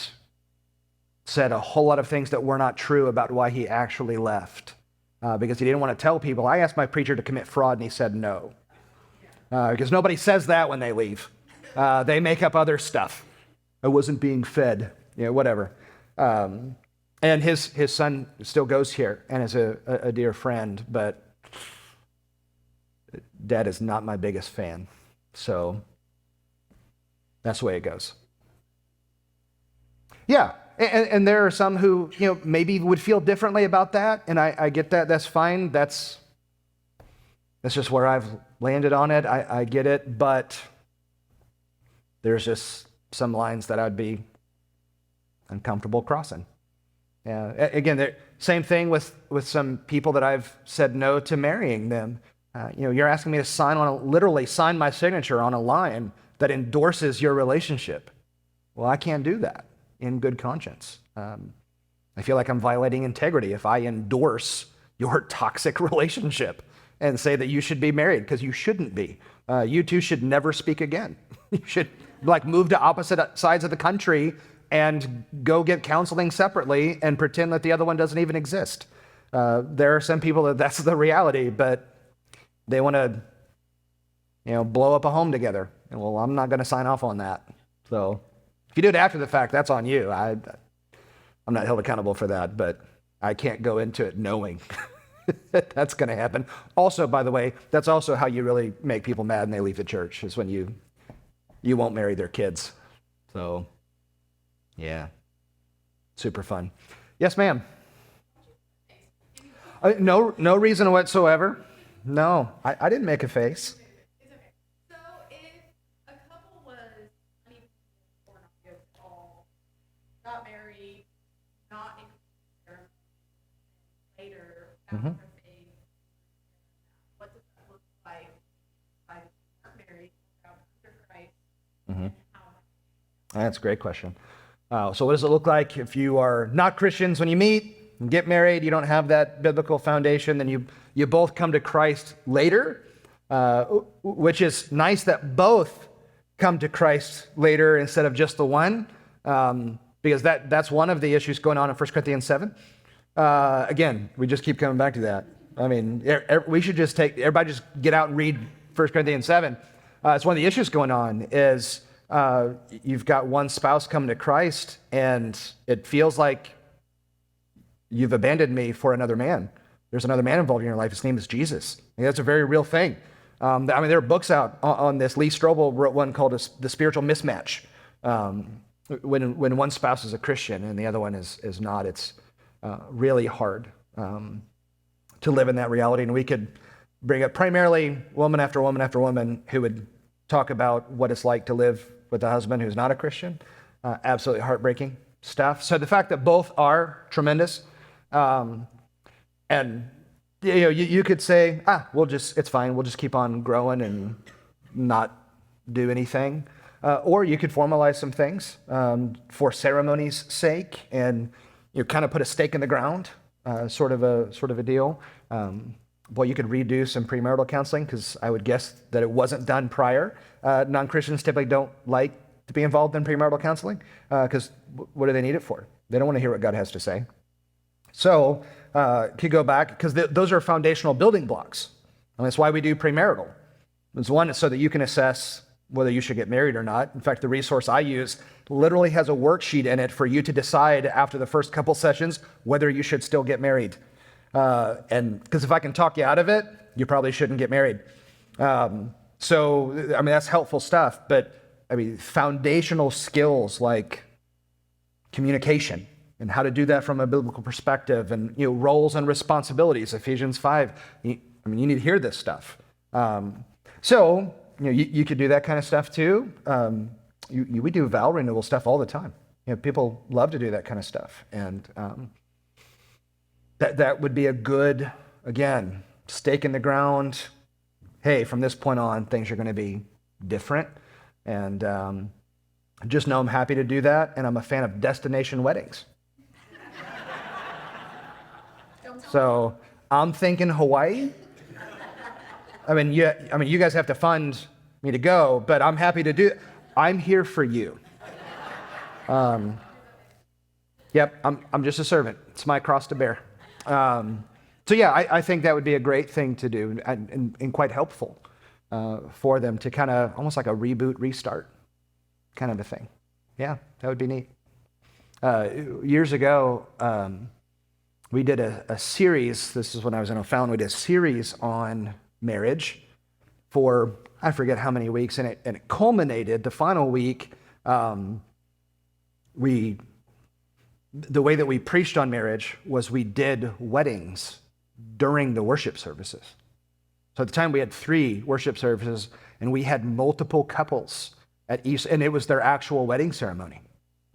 said a whole lot of things that were not true about why he actually left because he didn't want to tell people. I asked my preacher to commit fraud and he said no. Because nobody says that when they leave. They make up other stuff. I wasn't being fed, whatever. And his son still goes here and is a dear friend, but Dad is not my biggest fan. So that's the way it goes. Yeah, and there are some who, maybe would feel differently about that, and I get that. That's fine. That's just where I've landed on it. I get it, but there's just some lines that I'd be uncomfortable crossing. Again, same thing with some people that I've said no to marrying them. You're asking me to literally sign my signature on a line that endorses your relationship. Well, I can't do that in good conscience. I feel like I'm violating integrity if I endorse your toxic relationship and say that you should be married, because you shouldn't be. You two should never speak again. You should move to opposite sides of the country and go get counseling separately and pretend that the other one doesn't even exist. There are some people that's the reality, but they want to, blow up a home together. And well, I'm not going to sign off on that. So if you do it after the fact, that's on you. I'm not held accountable for that, but I can't go into it knowing that's going to happen. Also, by the way, that's also how you really make people mad and they leave the church, is when you won't marry their kids. So, yeah, super fun. Yes, ma'am. No reason whatsoever. No, I didn't make a face. It's okay. So if a couple was unequal or not good at all, got married, not in ceremony, later after faith, what does that look like? I got married, got under Christ, and how much? That's a great question. So what does it look like if you are not Christians when you meet and get married? You don't have that biblical foundation, then you both come to Christ later, which is nice that both come to Christ later instead of just the one, because that's one of the issues going on in 1 Corinthians 7. Again, we just keep coming back to that. I mean, we should just everybody just get out and read 1 Corinthians 7. It's one of the issues going on is you've got one spouse coming to Christ, and it feels like you've abandoned me for another man. There's another man involved in your life. His name is Jesus. And that's a very real thing. There are books out on this. Lee Strobel wrote one called The Spiritual Mismatch. When one spouse is a Christian and the other one is not, it's really hard to live in that reality. And we could bring up primarily woman after woman after woman who would talk about what it's like to live with a husband who's not a Christian. Absolutely heartbreaking stuff. So the fact that both are tremendous, and you could say, it's fine. We'll just keep on growing and not do anything. Or you could formalize some things for ceremony's sake and kind of put a stake in the ground, sort of a deal. You could redo some premarital counseling because I would guess that it wasn't done prior. Non-Christians typically don't like to be involved in premarital counseling because what do they need it for? They don't want to hear what God has to say. So could go back because those are foundational building blocks. And that's why we do premarital. It's one so that you can assess whether you should get married or not. In fact, the resource I use literally has a worksheet in it for you to decide after the first couple sessions whether you should still get married. And because if I can talk you out of it, you probably shouldn't get married. That's helpful stuff. But foundational skills like communication and how to do that from a biblical perspective, and roles and responsibilities. Ephesians 5. You need to hear this stuff. You could do that kind of stuff too. We do vow renewal stuff all the time. People love to do that kind of stuff, and that would be a good, again, stake in the ground. Hey, from this point on, things are going to be different, and just know I'm happy to do that, and I'm a fan of destination weddings. So I'm thinking Hawaii. You guys have to fund me to go, but I'm happy to do it. I'm here for you. Yep, I'm just a servant. It's my cross to bear. I think that would be a great thing to do and quite helpful for them to kind of almost like a reboot, restart kind of a thing. Yeah, that would be neat. Years ago, we did a series. This is when I was in O'Fallon. We did a series on marriage for I forget how many weeks, and it culminated the final week. The way that we preached on marriage was we did weddings during the worship services. So at the time we had 3 worship services, and we had multiple couples at each, and it was their actual wedding ceremony.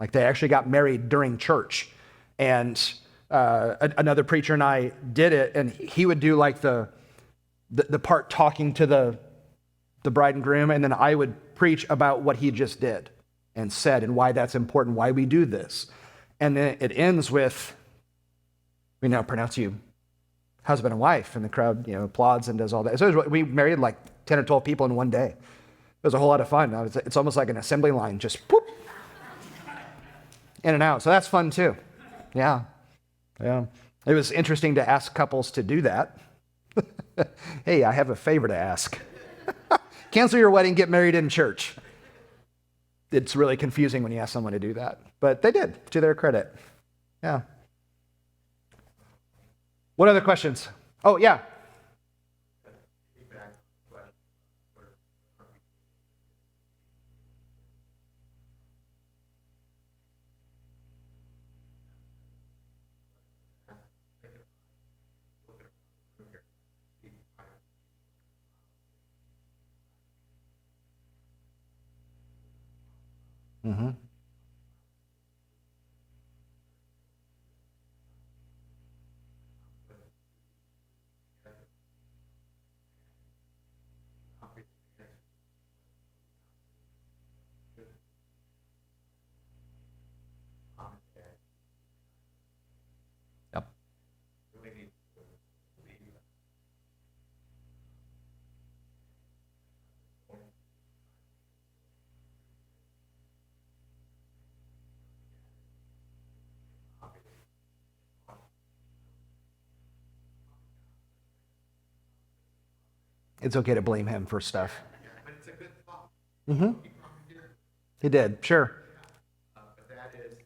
Like they actually got married during church, and another preacher and I did it, and he would do like the part talking to the bride and groom, and then I would preach about what he just did and said and why that's important, why we do this. And then it ends with, we now pronounce you husband and wife, and the crowd applauds and does all that. So we married like 10 or 12 people in one day. It was a whole lot of fun. It's almost like an assembly line, just whoop, in and out. So that's fun too. Yeah. It was interesting to ask couples to do that. Hey, I have a favor to ask. Cancel your wedding, get married in church. It's really confusing when you ask someone to do that. But they did, to their credit. Yeah. What other questions? Oh, yeah. Mm-hmm. Yep. It's okay to blame him for stuff. But it's a good thought. Mm-hmm. He did, sure. But that is,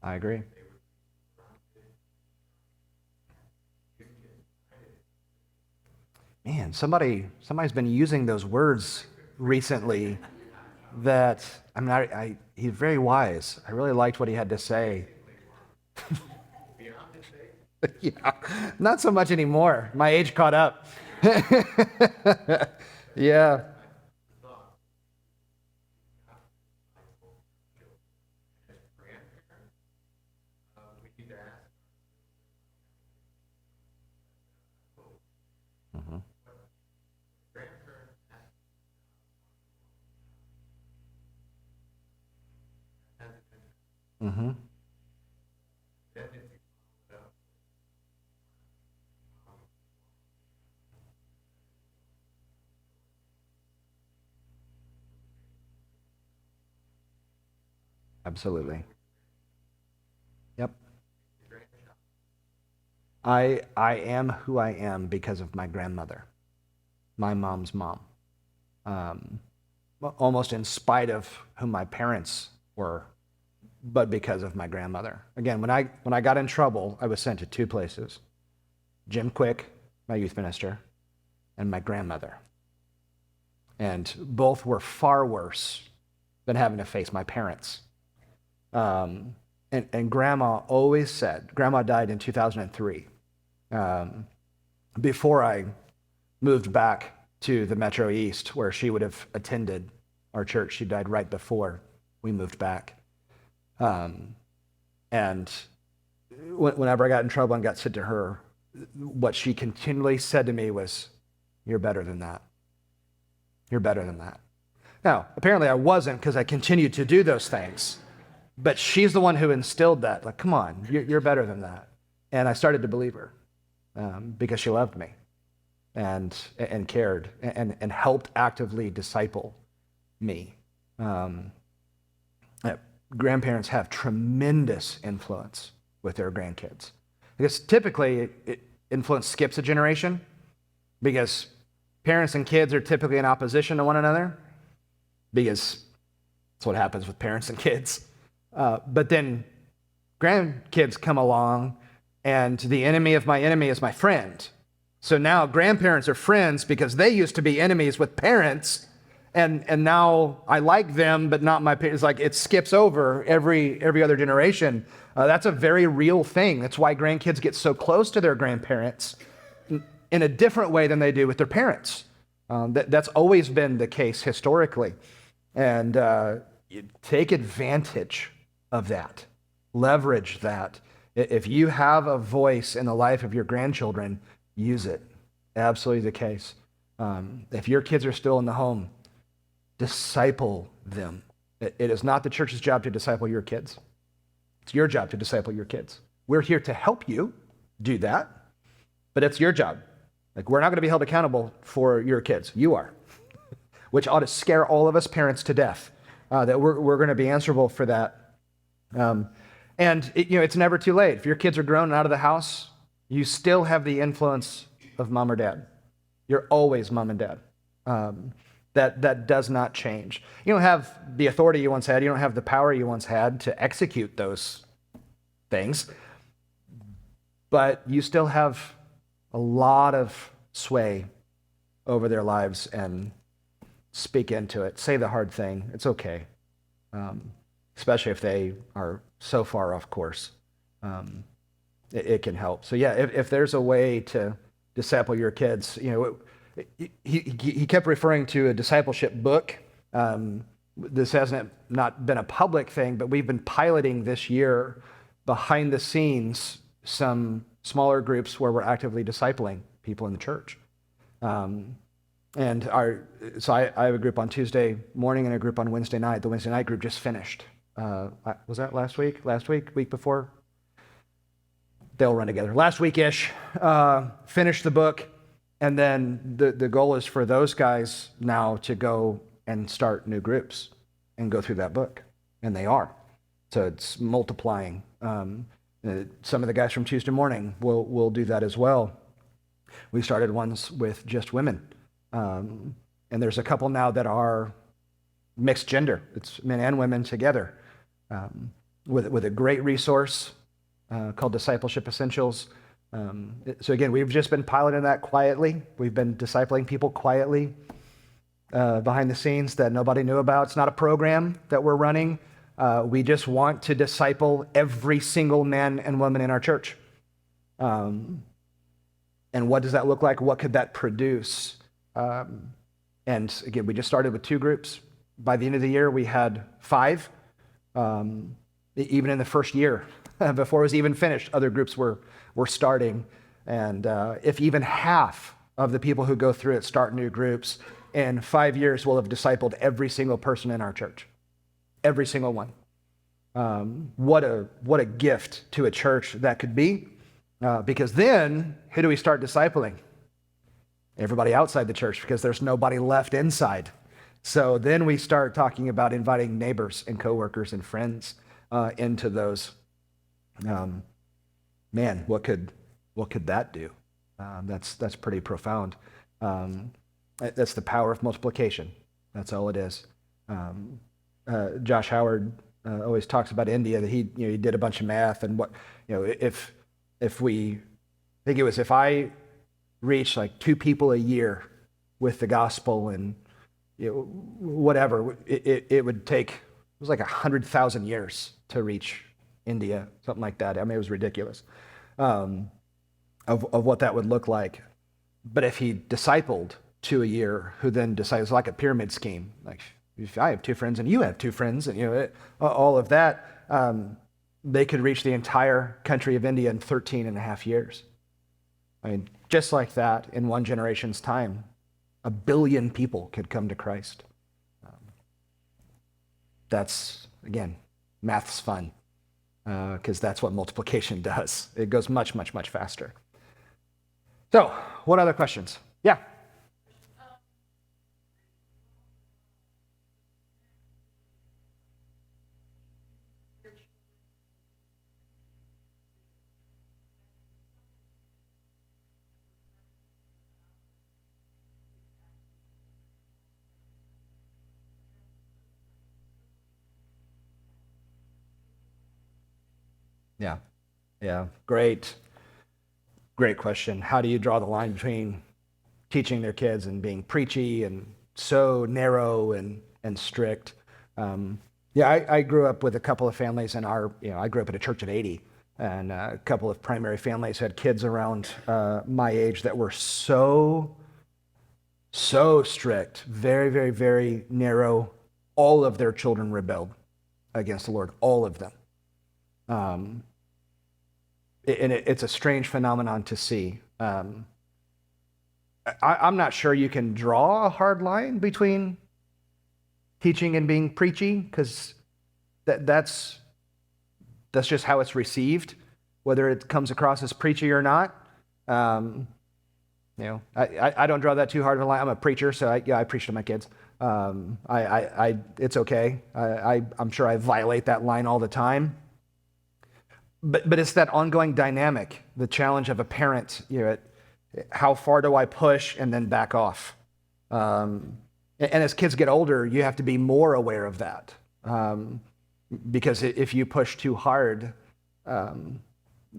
I agree. Man, somebody's been using those words recently that he's very wise. I really liked what he had to say. Yeah, not so much anymore. My age caught up. Yeah. Mhm. Mhm. Absolutely. Yep. I am who I am because of my grandmother, my mom's mom. Um, Almost in spite of who my parents were, but because of my grandmother. Again, when I got in trouble, I was sent to two places: Jim Quick, my youth minister, and my grandmother. And both were far worse than having to face my parents. And grandma always said, grandma died in 2003. Before I moved back to the Metro East, where she would have attended our church. She died right before we moved back. And whenever I got in trouble and got said to her, what she continually said to me was, "You're better than that. You're better than that." Now, apparently I wasn't, because I continued to do those things. But she's the one who instilled that. Like, come on, you're better than that. And I started to believe her because she loved me and cared and helped actively disciple me. Grandparents have tremendous influence with their grandkids. Because typically, influence skips a generation because parents and kids are typically in opposition to one another, because that's what happens with parents and kids. But then grandkids come along, and the enemy of my enemy is my friend. So now grandparents are friends because they used to be enemies with parents, and now I like them, but not my parents. Like, it skips over every other generation. That's a very real thing. That's why grandkids get so close to their grandparents in a different way than they do with their parents. That's always been the case historically. And you take advantage of that. Leverage that. If you have a voice in the life of your grandchildren, use it. Absolutely the case. If your kids are still in the home, disciple them. It is not the church's job to disciple your kids. It's your job to disciple your kids. We're here to help you do that, but it's your job. Like, we're not going to be held accountable for your kids. You are, which ought to scare all of us parents to death, that we're going to be answerable for that. And it's never too late. If your kids are grown and out of the house, you still have the influence of mom or dad. You're always mom and dad. That does not change. You don't have the authority you once had. You don't have the power you once had to execute those things. But you still have a lot of sway over their lives, and speak into it. Say the hard thing. It's okay. Especially if they are so far off course. It can help. So yeah, if there's a way to disciple your kids, he kept referring to a discipleship book. This hasn't not been a public thing, but we've been piloting this year behind the scenes some smaller groups where we're actively discipling people in the church. So I have a group on Tuesday morning and a group on Wednesday night. The Wednesday night group just finished. Was that last week? Week before? They'll run together. Last week-ish, finished the book. And then the goal is for those guys now to go and start new groups and go through that book. And they are. So it's multiplying. Some of the guys from Tuesday morning will do that as well. We started ones with just women. And there's a couple now that are mixed gender. It's men and women together. with a great resource called Discipleship Essentials. So again, we've just been piloting that quietly. We've been discipling people quietly behind the scenes that nobody knew about. It's not a program that we're running. We just want to disciple every single man and woman in our church. And what does that look like? What could that produce? And again, we just started with 2 groups. By the end of the year, we had 5. Even in the first year, before it was even finished, other groups were starting. And if even half of the people who go through it start new groups, in 5 years, we'll have discipled every single person in our church. Every single one. What a gift to a church that could be. Because then, who do we start discipling? Everybody outside the church, because there's nobody left inside. So then we start talking about inviting neighbors and coworkers and friends into those. Man, what could that do? That's pretty profound. That's the power of multiplication. That's all it is. Josh Howard always talks about India, that he did a bunch of math, and if I reach like 2 people a year with the gospel, and whatever, it would take, it was like 100,000 years to reach India, something like that. I mean, it was ridiculous of what that would look like. But if he discipled 2 a year, who then decides, like a pyramid scheme, like if I have 2 friends and you have 2 friends, and all of that, they could reach the entire country of India in 13 and a half years. I mean, just like that, in one generation's time, 1 billion people could come to Christ. That's, again, math's fun, because that's what multiplication does. It goes much, much, much faster. So, what other questions? Yeah. Yeah. Great question. How do you draw the line between teaching their kids and being preachy and so narrow and strict? I grew up with a couple of families in I grew up at a church of 80, and a couple of primary families had kids around my age that were so strict, very, very, very narrow. All of their children rebelled against the Lord, all of them. It's a strange phenomenon to see. I'm not sure you can draw a hard line between teaching and being preachy, because that's just how it's received, whether it comes across as preachy or not. I don't draw that too hard of a line. I'm a preacher, so I preach to my kids. It's okay. I'm sure I violate that line all the time. But it's that ongoing dynamic, the challenge of a parent. How far do I push and then back off? And as kids get older, you have to be more aware of that, because if you push too hard,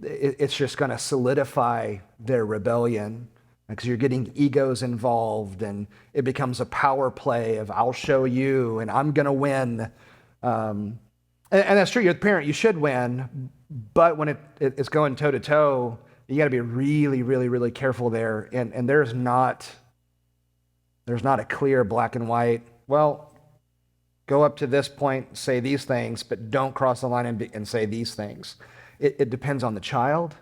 it's just going to solidify their rebellion, because you're getting egos involved, and it becomes a power play of "I'll show you" and "I'm going to win." And that's true. You're the parent; you should win. But when it's going toe to toe, you got to be really, really, really careful there. And there's not a clear black and white. Well, go up to this point, say these things, but don't cross the line and say these things. It depends on the child.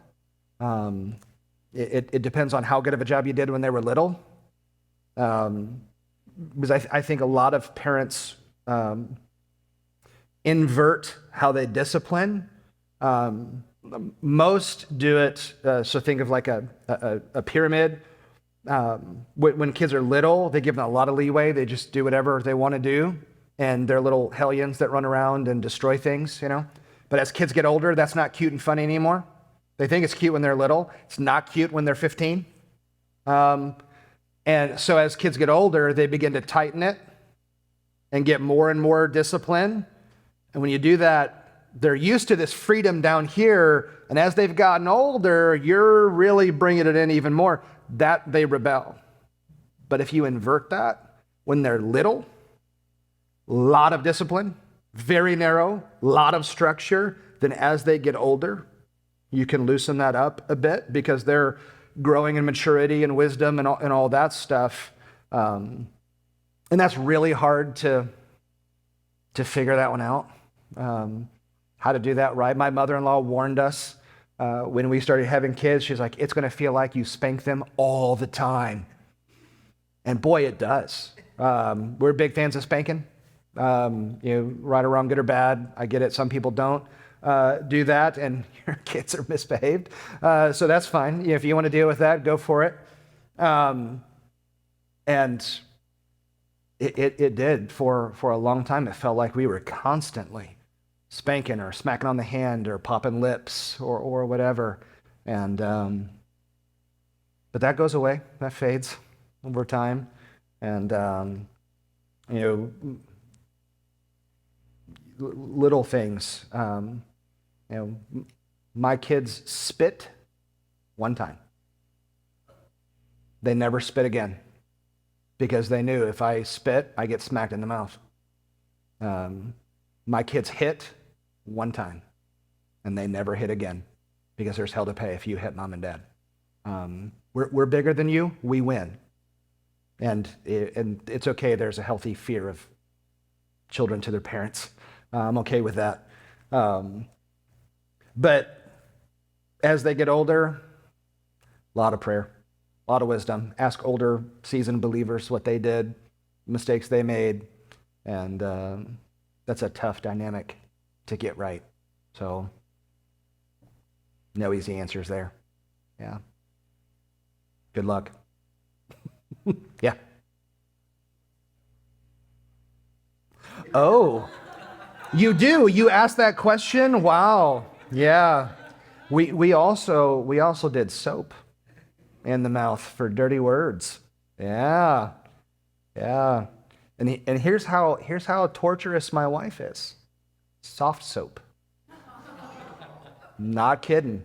It depends on how good of a job you did when they were little. Because I think a lot of parents invert how they discipline. Most do it, so think of like a pyramid. When kids are little, they give them a lot of leeway. They just do whatever they want to do, and they're little hellions that run around and destroy things, But as kids get older, that's not cute and funny anymore. They think it's cute when they're little. It's not cute when they're 15. And so as kids get older, they begin to tighten it and get more and more discipline. And when you do that, they're used to this freedom down here, and as they've gotten older, you're really bringing it in even more, that they rebel. But if you invert that, when they're little, lot of discipline, very narrow, lot of structure, then as they get older, you can loosen that up a bit because they're growing in maturity and wisdom and all that stuff. And that's really hard to figure that one out, how to do that right. My mother-in-law warned us when we started having kids. She's like, it's going to feel like you spank them all the time. And boy, it does. We're big fans of spanking. Right or wrong, good or bad. I get it. Some people don't do that, and your kids are misbehaved. So that's fine. If you want to deal with that, go for it. And it did for a long time. It felt like we were constantly spanking or smacking on the hand or popping lips or whatever. And but that goes away. That fades over time. And little things. My kids spit one time. They never spit again because they knew if I spit, I get smacked in the mouth. My kids hit one time, and they never hit again because there's hell to pay if you hit mom and dad. We're bigger than you. We win. And it's okay. There's a healthy fear of children to their parents. I'm okay with that. But as they get older, a lot of prayer, a lot of wisdom. Ask older, seasoned believers what they did, mistakes they made, and that's a tough dynamic to get right. So, no easy answers there. Yeah. Good luck. Yeah. Oh, you do? You asked that question? Wow. Yeah. We also did soap in the mouth for dirty words. Yeah. Yeah. And here's how torturous my wife is. Soft soap. Not kidding.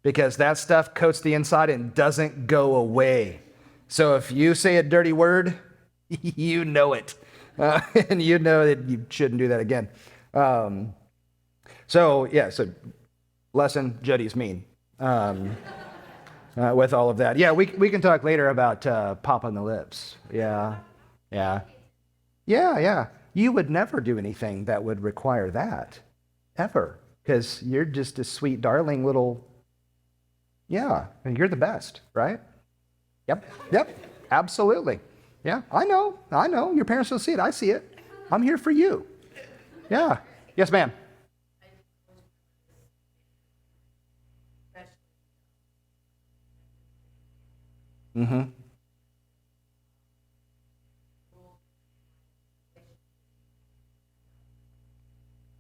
Because that stuff coats the inside and doesn't go away. So if you say a dirty word, you know it. And you know that you shouldn't do that again. So lesson, Jody's mean. With all of that. Yeah, we can talk later about popping the lips. Yeah. You would never do anything that would require that, ever. Because you're just a sweet, darling little, and you're the best, right? Yep, absolutely. Yeah, I know. Your parents don't see it. I see it. I'm here for you. Yeah. Yes, ma'am. Mm-hmm.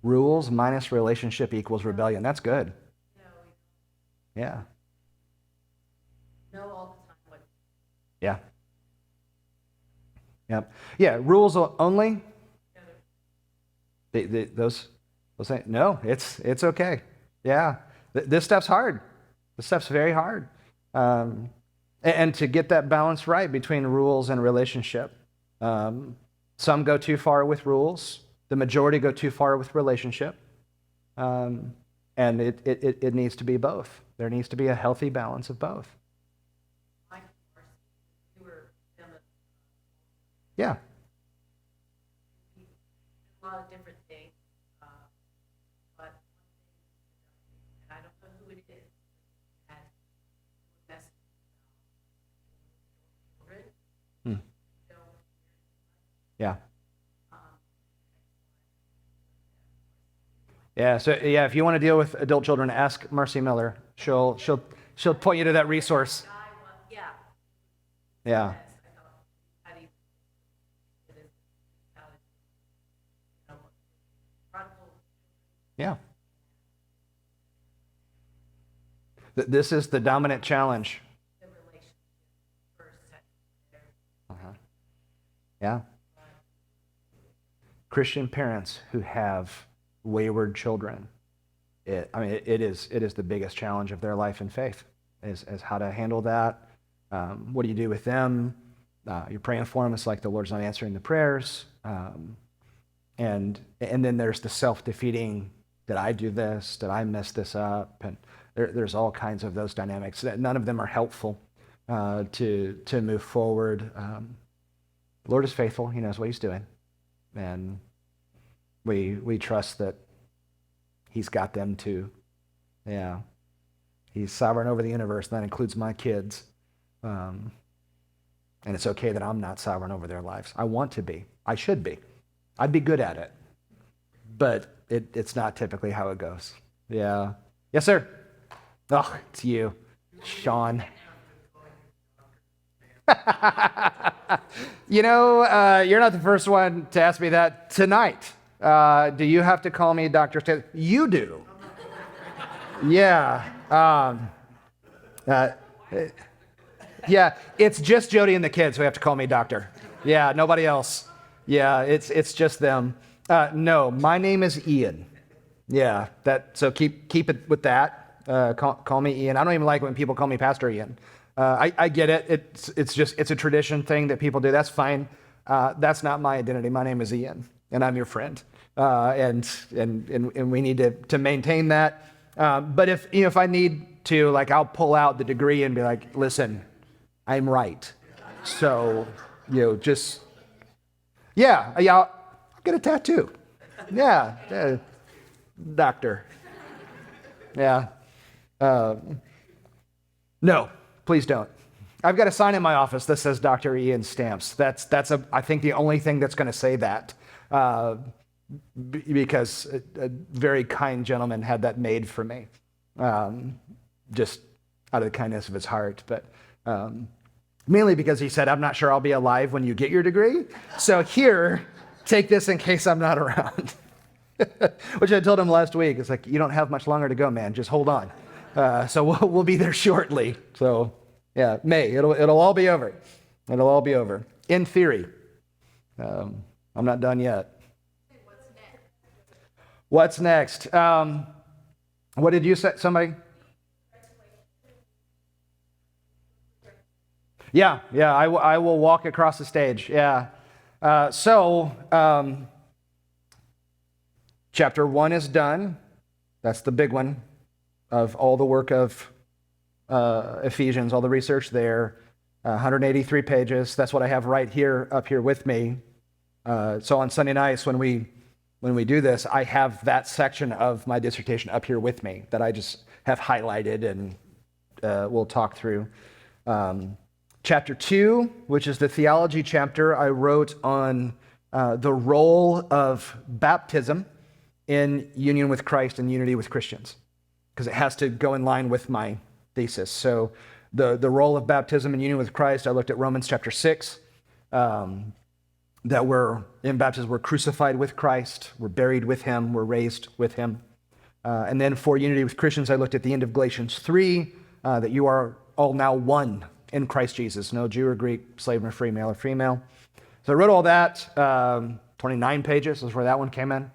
Rules minus relationship equals rebellion. That's good. Yeah. Know all the time what. Yeah. Yep. Yeah. Rules only. Those things. No, it's okay. Yeah. This stuff's hard. This stuff's very hard. And to get that balance right between rules and relationship. Some go too far with rules. The majority go too far with relationship. And it needs to be both. There needs to be a healthy balance of both. Yeah. A lot of different things, but and I don't know who it is, and that's Yeah. Yeah. So if you want to deal with adult children, ask Marcy Miller. She'll point you to that resource. Yeah. Yeah. This is the dominant challenge. Yeah. Christian parents who have wayward children it is the biggest challenge of their life and faith, is how to handle that. What do you do with them? You're praying for them. It's like the Lord's not answering the prayers. And then there's the self-defeating, did I do this? Did I mess this up? And there's all kinds of those dynamics. None of them are helpful to move forward. The Lord is faithful. He knows what he's doing. And we trust that he's got them too. Yeah. He's sovereign over the universe. And that includes my kids. And it's okay that I'm not sovereign over their lives. I want to be. I should be. I'd be good at it. But it's not typically how it goes. Yeah. Yes, sir. Oh, it's you, Sean. You're not the first one to ask me that tonight. Do you have to call me Dr. Stan? You do. Yeah. Yeah, it's just Jody and the kids who have to call me doctor. Yeah, nobody else. Yeah, it's just them. No, my name is Ian. Yeah, so keep it with that. Call me Ian. I don't even like when people call me Pastor Ian. I get it. It's a tradition thing that people do. That's fine. That's not my identity. My name is Ian, and I'm your friend. And we need to maintain that. But if I need to, like, I'll pull out the degree and be like, listen, I'm right. So, just, I'll get a tattoo. Yeah, doctor. Yeah. No, please don't. I've got a sign in my office that says Dr. Ian Stamps. That's I think the only thing that's going to say that, because a very kind gentleman had that made for me, just out of the kindness of his heart. But mainly because he said, I'm not sure I'll be alive when you get your degree. So here, take this in case I'm not around. Which I told him last week. It's like, you don't have much longer to go, man. Just hold on. So we'll be there shortly. So yeah, it'll all be over. It'll all be over. In theory. I'm not done yet. What's next? What did you say? Somebody? Yeah, I will walk across the stage. Yeah. Chapter 1 is done. That's the big one of all the work of Ephesians, all the research there. 183 pages. That's what I have right here, up here with me. So on Sunday nights when we do this, I have that section of my dissertation up here with me that I just have highlighted and we'll talk through. Chapter 2, which is the theology chapter, I wrote on the role of baptism in union with Christ and unity with Christians, because it has to go in line with my thesis. So the role of baptism in union with Christ, I looked at Romans chapter 6, that in baptism we're crucified with Christ, we're buried with him, we're raised with him. And then for unity with Christians, I looked at the end of Galatians 3, that you are all now one in Christ Jesus, no Jew or Greek, slave or free, male or female. So I wrote all that, 29 pages is where that one came in.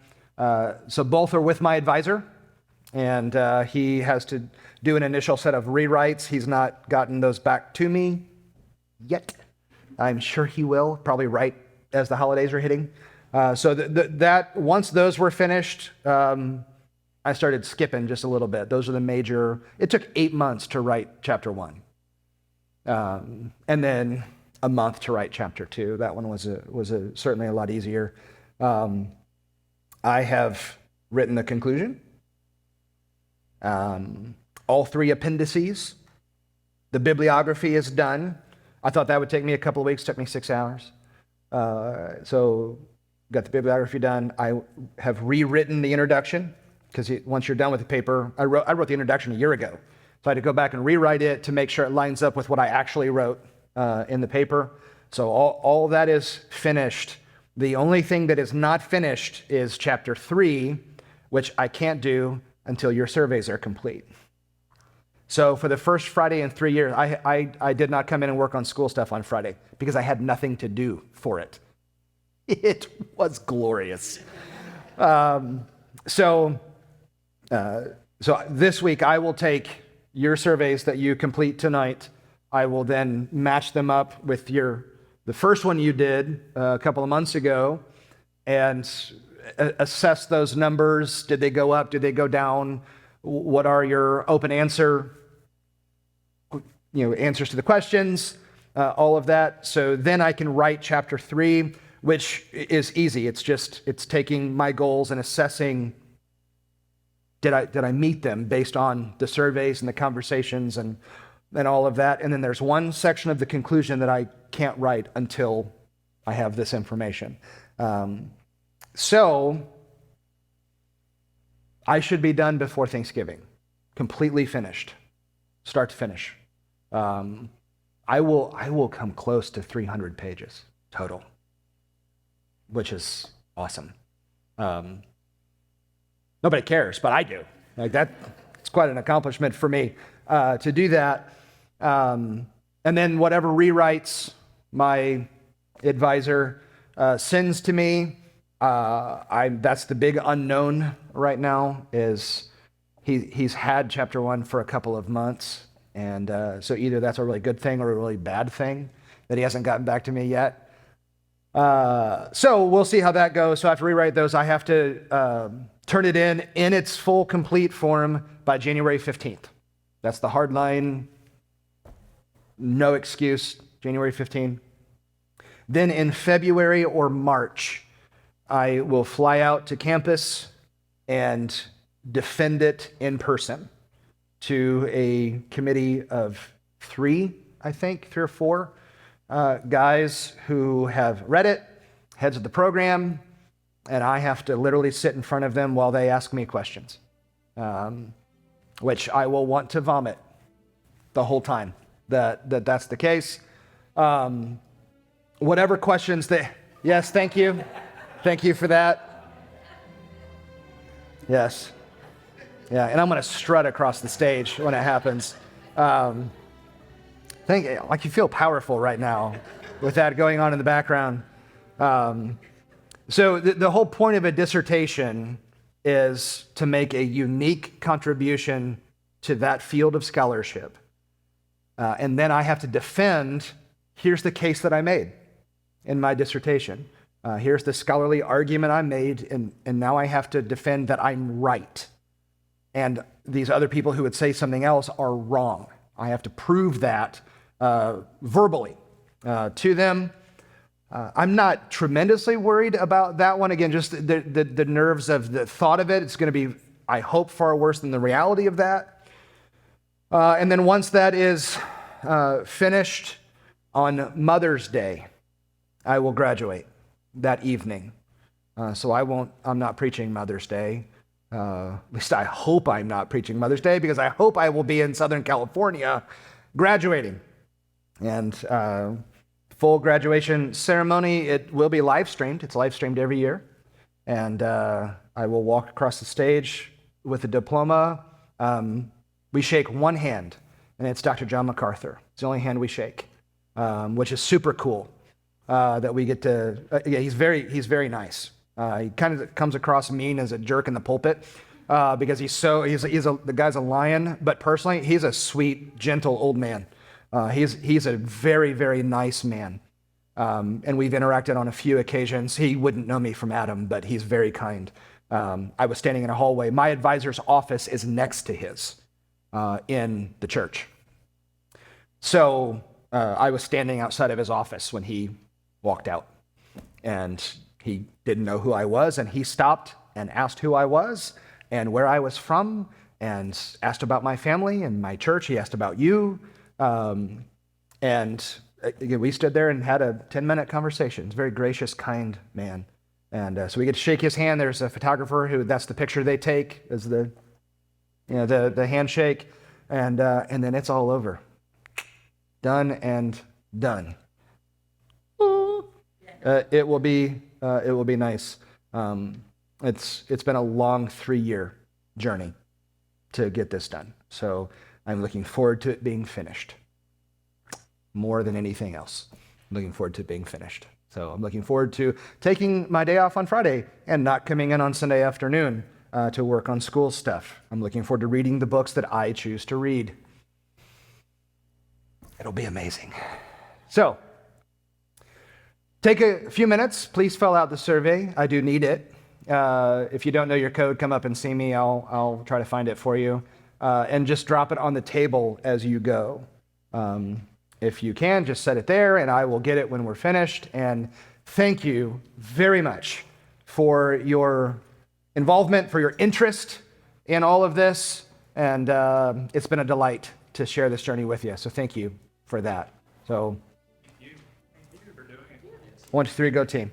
So both are with my advisor, and he has to do an initial set of rewrites. He's not gotten those back to me yet. I'm sure he will, probably right as the holidays are hitting. So that once those were finished, I started skipping just a little bit. Those are the major. It took 8 months to write chapter 1. And then a month to write chapter 2. That one was certainly a lot easier. I have written the conclusion, all 3 appendices. The bibliography is done. I thought that would take me a couple of weeks. It took me 6 hours. So got the bibliography done. I have rewritten the introduction, because once you're done with the paper, I wrote the introduction a year ago. So I had to go back and rewrite it to make sure it lines up with what I actually wrote in the paper. So all of that is finished. The only thing that is not finished is chapter 3, which I can't do until your surveys are complete. So for the first Friday in 3 years, I did not come in and work on school stuff on Friday because I had nothing to do for it. It was glorious. So So this week, I will take your surveys that you complete tonight. I will then match them up with the first one you did a couple of months ago and assess those numbers. Did they go up? Did they go down? What are your open answers to the questions, all of that. So then I can write chapter 3, which is easy. It's taking my goals and assessing, did I meet them based on the surveys and the conversations and all of that. And then there's one section of the conclusion that I can't write until I have this information. So I should be done before Thanksgiving, completely finished, start to finish. I will come close to 300 pages total, which is awesome. Nobody cares, but I do. Like that, it's quite an accomplishment for me to do that. And then whatever rewrites my advisor sends to me, that's the big unknown right now. Is he's had chapter 1 for a couple of months. And so either that's a really good thing or a really bad thing that he hasn't gotten back to me yet. So we'll see how that goes. So I have to rewrite those. I have to turn it in its full, complete form by January 15th. That's the hard line. No excuse, January 15th. Then in February or March, I will fly out to campus and defend it in person to a committee of 3 or 4 guys who have read it, heads of the program, and I have to literally sit in front of them while they ask me questions, which I will want to vomit the whole time that's the case. Whatever questions yes, thank you. Thank you for that. Yes. Yeah, and I'm going to strut across the stage when it happens. Like you feel powerful right now with that going on in the background. So the whole point of a dissertation is to make a unique contribution to that field of scholarship. And then I have to defend, here's the case that I made in my dissertation. Here's the scholarly argument I made, and now I have to defend that I'm right. And these other people who would say something else are wrong. I have to prove that verbally to them. I'm not tremendously worried about that one. Again, just the nerves of the thought of it. It's going to be, I hope, far worse than the reality of that. And then once that is finished on Mother's Day, I will graduate that evening. So I'm not preaching Mother's Day. At least I hope I'm not preaching Mother's Day, because I hope I will be in Southern California graduating. And full graduation ceremony, it will be live streamed. It's live streamed every year. And I will walk across the stage with a diploma. We shake one hand, and it's Dr. John MacArthur. It's the only hand we shake, which is super cool that we get to. He's very nice. He kind of comes across mean as a jerk in the pulpit because the guy's a lion, but personally, he's a sweet, gentle old man. He's a very, very nice man. And we've interacted on a few occasions. He wouldn't know me from Adam, but he's very kind. I was standing in a hallway. My advisor's office is next to his in the church. So I was standing outside of his office when he walked out. And he didn't know who I was, and he stopped and asked who I was and where I was from, and asked about my family and my church. He asked about you. And again, we stood there and had a 10-minute conversation. He's a very gracious, kind man. And so we get to shake his hand. There's a photographer who, that's the picture they take, is the handshake. And then it's all over. Done and done. It will be nice. It's been a long 3-year journey to get this done. So I'm looking forward to it being finished more than anything else. I'm looking forward to it being finished. So I'm looking forward to taking my day off on Friday and not coming in on Sunday afternoon to work on school stuff. I'm looking forward to reading the books that I choose to read. It'll be amazing. So, take a few minutes. Please fill out the survey. I do need it. If you don't know your code, come up and see me. I'll try to find it for you. And just drop it on the table as you go. If you can, just set it there, and I will get it when we're finished. And thank you very much for your involvement, for your interest in all of this. And it's been a delight to share this journey with you. So thank you for that. So, thank you for doing it. 1, 2, 3, go team.